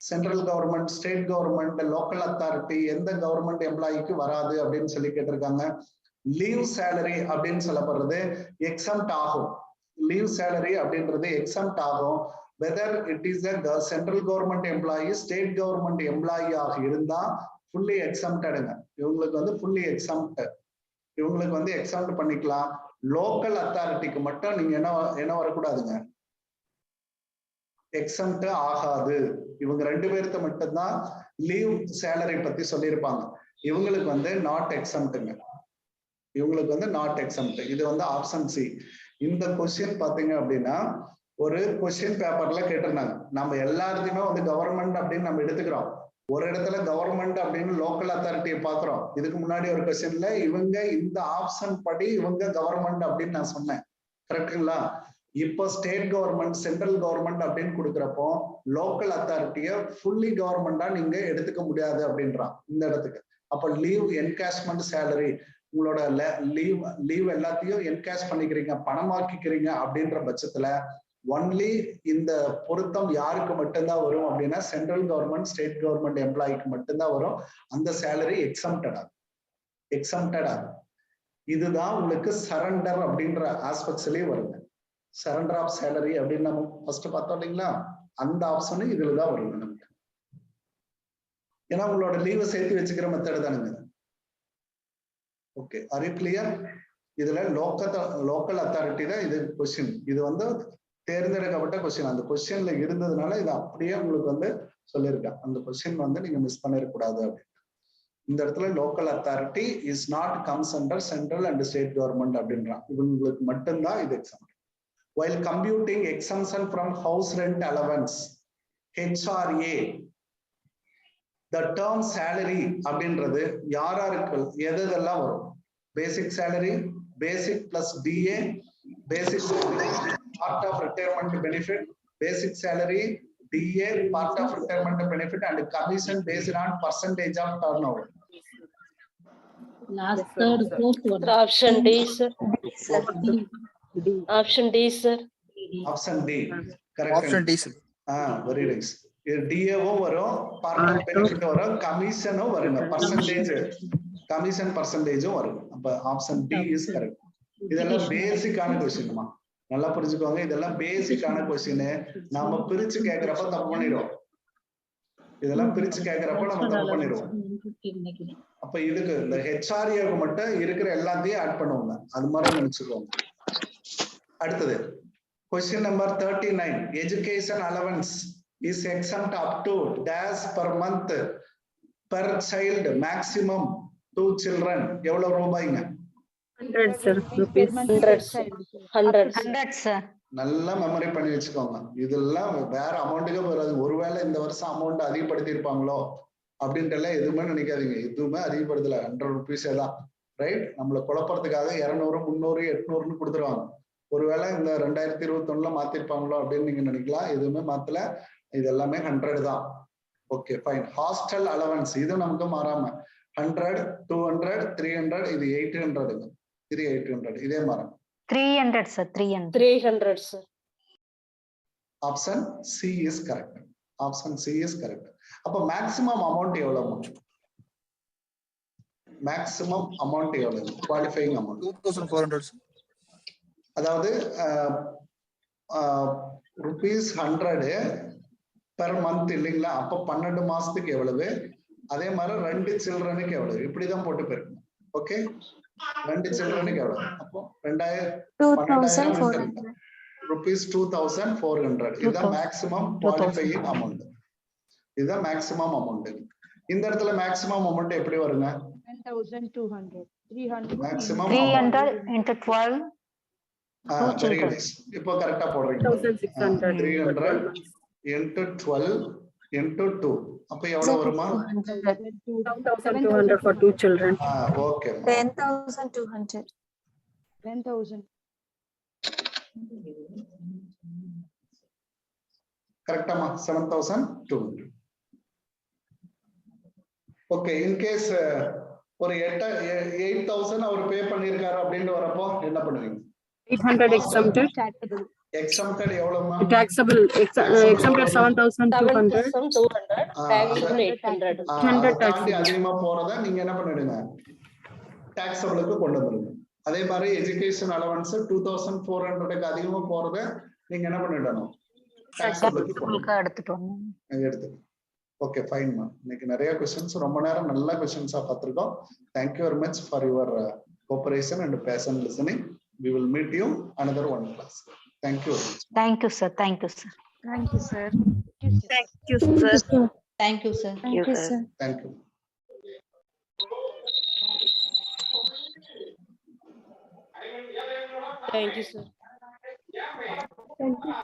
central government, state government, local authority. எந்த கவர்மெண்ட் எம்ப்ளாய்க்கு வராது அப்படின்னு சொல்லி கேட்டிருக்காங்க. லீவ் சேலரி அப்படின்னு சொல்லப்படுறது எக்ஸம்ட் ஆகும். Leave salary அப்படின்றது exempt ஆகும். Whether it is a central government employee, state government employee ஆக இருந்தா fully exemptedங்க. இவங்களுக்கு வந்து fully exempt. இவங்களுக்கு வந்து எக்ஸம்ட் பண்ணிக்கலாம். லோக்கல் அத்தாரிட்டிக்கு மட்டும் நீங்க என்ன வரக்கூடாதுங்க, எக்ஸம்ட் ஆகாது. இவங்க 2 பேர்த்த மட்டும்தான் லீவ் சேலரி பத்தி சொல்லியிருப்பாங்க. இவங்களுக்கு வந்து நாட் எக்ஸம்ட்ங்க. இவங்களுக்கு வந்து நாட் எக்ஸம்ட். இது வந்து ஆப்ஷன் சி. இந்த கொஸ்டின் பாத்தீங்க அப்படின்னா ஒரு கொஸ்டின் பேப்பர்ல கேட்டிருந்தாங்க. நம்ம எல்லாத்தையுமே வந்து கவர்மெண்ட் அப்படின்னு நம்ம எடுத்துக்கிறோம். ஒரு இடத்துல கவர்மெண்ட் அப்படின்னு லோக்கல் அத்தாரிட்டியை பாக்குறோம். இதுக்கு முன்னாடி ஒரு கொஸ்டின்ல இவங்க இந்த ஆப்ஷன் படி இவங்க கவர்மெண்ட் அப்படின்னு நான் சொன்னேன், கரெக்டுங்களா? இப்போ ஸ்டேட் கவர்மெண்ட், சென்ட்ரல் கவர்மெண்ட் அப்படின்னு கொடுக்குறப்போ லோக்கல் அத்தாரிட்டியை ஃபுல்லி கவர்மெண்டா நீங்க எடுத்துக்க முடியாது அப்படின்றான் இந்த இடத்துக்கு. அப்ப லீவ் என்கேஷ்மெண்ட் சேலரி, உங்களோட லீவ் எல்லாத்தையும் என்கேஷ் பண்ணிக்கிறீங்க, பணமாக்கிக்கிறீங்க அப்படின்ற பட்சத்துல ஒன்லி இந்த பொருத்தம் யாருக்கு மட்டும்தான் வரும் அப்படின்னா சென்ட்ரல் கவர்மெண்ட், ஸ்டேட் கவர்மெண்ட் எம்ப்ளாய்க்கு மட்டும்தான் வரும். அந்த சேலரி எக்ஸம்டட் ஆகும். இதுதான் உங்களுக்கு சரண்டர் அப்படின்ற ஆஸ்பெக்ட்ஸ்லயே வருங்க. சரண்டர் ஆஃப் சேலரி அப்படின்னு நம்ம ஃபர்ஸ்ட் பார்த்தோம் இல்லைங்களா, அந்த ஆப்ஷன் இதுலதான் வருங்க நமக்கு. ஏன்னா உங்களோட லீவை சேர்த்து வச்சுக்கிற மெத்தட் தானுங்க. Okay, R you clear? இதுல லோக்கல் அத்தாரிட்டி தான் இது கொஸ்டின். இது வந்து தேர்ந்தெடுக்கப்பட்ட கொஸ்டின். அந்த கொஸ்டின்ல இருந்ததுனால இது அப்படியே உங்களுக்கு வந்து சொல்லியிருக்கேன். அந்த கொஸ்டின் வந்து நீங்க மிஸ் பண்ணிடக்கூடாது அப்படின்னு. இந்த இடத்துல local authority is not comes under central and state government அப்படின்றான். இவங்களுக்கு மட்டும்தான் இது exam. while computing exemption from house rent allowance, HRA, the term salary அப்படின்றது யாராருக்கு எதெல்லாம் வரும்? பேசிக் salary, basic plus DA, basic salary, part of retirement benefit, basic salary, DA, part of retirement benefit, and commission based on percentage of turnover. Last third, fourth one. Option D, sir. Option D, sir. Option D. Correct. Option D, sir. Very nice. DAவும் வரும், part of benefit வரும், கமிஷனும் வருங்க, percentage commission பர்சன்டேஜும் வரும். அப்ப option D is correct. இதெல்லாம் பேசிக்கான கொஸ்டின்மா, நல்லா புரிஞ்சுக்கோங்க. இதெல்லாம் பேசிக்கான கொஸ்டின். நாம பிரிச்சு கேட்கிறப்ப தப்பு பண்ணிடுவோம். இதெல்லாம் பிரிச்சு கேட்கிறப்ப நம்ம தப்பு பண்ணிடுவோம். அப்ப இதுக்கு இந்த ஹெச்ஆர்ஏக்கு மட்டும் இருக்கிற எல்லாத்தையும் ஆட் பண்ணுவாங்க, அது மாதிரி நினைச்சுக்கோங்க. அடுத்தது question number 39. Education allowance is exempt up to dash per month per child, maximum 2 children. எவ்வளவு ரூபாய்ங்க? 100 sir, rupees 100 sir. நல்லா மெமரி பண்ணி வச்சுக்கோங்க. இதெல்லாம் வேற அமௌண்ட்டுக்கே வராது. ஒருவேளை இந்த வருஷம் அமௌண்ட் அதிகப்படுத்தி இருப்பாங்களோ அப்படின்ட்டு எல்லாம் எதுவுமே நினைக்காதீங்க. எதுவுமே அதிகப்படுத்தல, 100 ருபீஸே தான். ரைட்? நம்மளை குழப்பறதுக்காக 200, 300, 800ன்னு கொடுத்துருவாங்க. ஒருவேளை இந்த 2021ல மாத்திருப்பாங்களோ அப்படின்னு நீங்க நினைக்கலாம். எதுவுமே மாத்தல, இது எல்லாமே 100 தான். Okay, fine. ஹாஸ்டல் அலவன்ஸ் இது நமக்கு மாறாம 100, 200, 300, இது 800. இது 800 இதே மாறாம 300 sir, 300 sir. Option C is correct. Option C is correct. அப்ப மேக்ஸிமம் அமௌண்ட் எவ்வளவு? மேக்ஸிமம் அமௌண்ட் எவ்வளவு? Qualifying amount 2400. அதாவது rupees 100 பெர் மந்த் இல்லைங்களா? அப்போ 12 மாசத்துக்கு எவ்வளவு, அதே மாதிரி 2 சில்ட்ரனுக்கு எவ்வளவு, இப்படிதான் போட்டு போயிருக்கணும். ஓகே, 2 சில்ட்ரனுக்கு எவ்வளவு, அப்போ 12,000 rupees 2,400. இதுதான் மேக்ஸிமம் குவாலிஃபையிங் அமௌண்ட். இதுதான் மேக்ஸிமம் அமௌண்ட். இந்த இடத்துல மேக்ஸிமம் அமௌண்ட் எப்படி வருங்க? 10,200. 300. Maximum 300 into 12. Very nice. இப்போ கரெக்டா போடுறீங்க. 1,600. 300 into 12 into 2. அப்ப எவ்வளவு வருமா? 1,200 for 2 children. ஓகே. 10,200. 10,000. கரெக்டாமா? 7,200. ஓகே, இன் கேஸ் ஒரு 8,000 அவர் பே பண்ணிருக்காரு அப்படின்னு வரப்போ என்ன பண்ணுவீங்க? 800 exempted. Exempted எவ்வளவுமா? Taxable exempted 7,200. 7,200, taxable 800. தாண்டி அதிகமா போறத நீங்க என்ன பண்ணிடுங்க? டாக்ஸபிளுக்கு கொண்டு வந்துருங்க. அதே மாதிரி எஜுகேஷன் அலவன்ஸ் 2,400க்கு அதிகமா போறத நீங்க என்ன பண்ணிடணும்? டாக்ஸபிளுக்கு எடுத்துட்டு வரணும். எடுத்து. ஓகே, ஃபைன்மா. இன்னைக்கு நிறைய क्वेश्चंस, ரொம்ப நேரம் நல்ல क्वेश्चंसா பார்த்திருக்கோம். Thank you very much for your cooperation and patient listening. We will meet you another one class. Thank you. Thank you, sir. Thank you, sir. Thank you, sir. Thank you, sir. Thank you, sir. Thank you, sir. Thank you. Thank you, sir.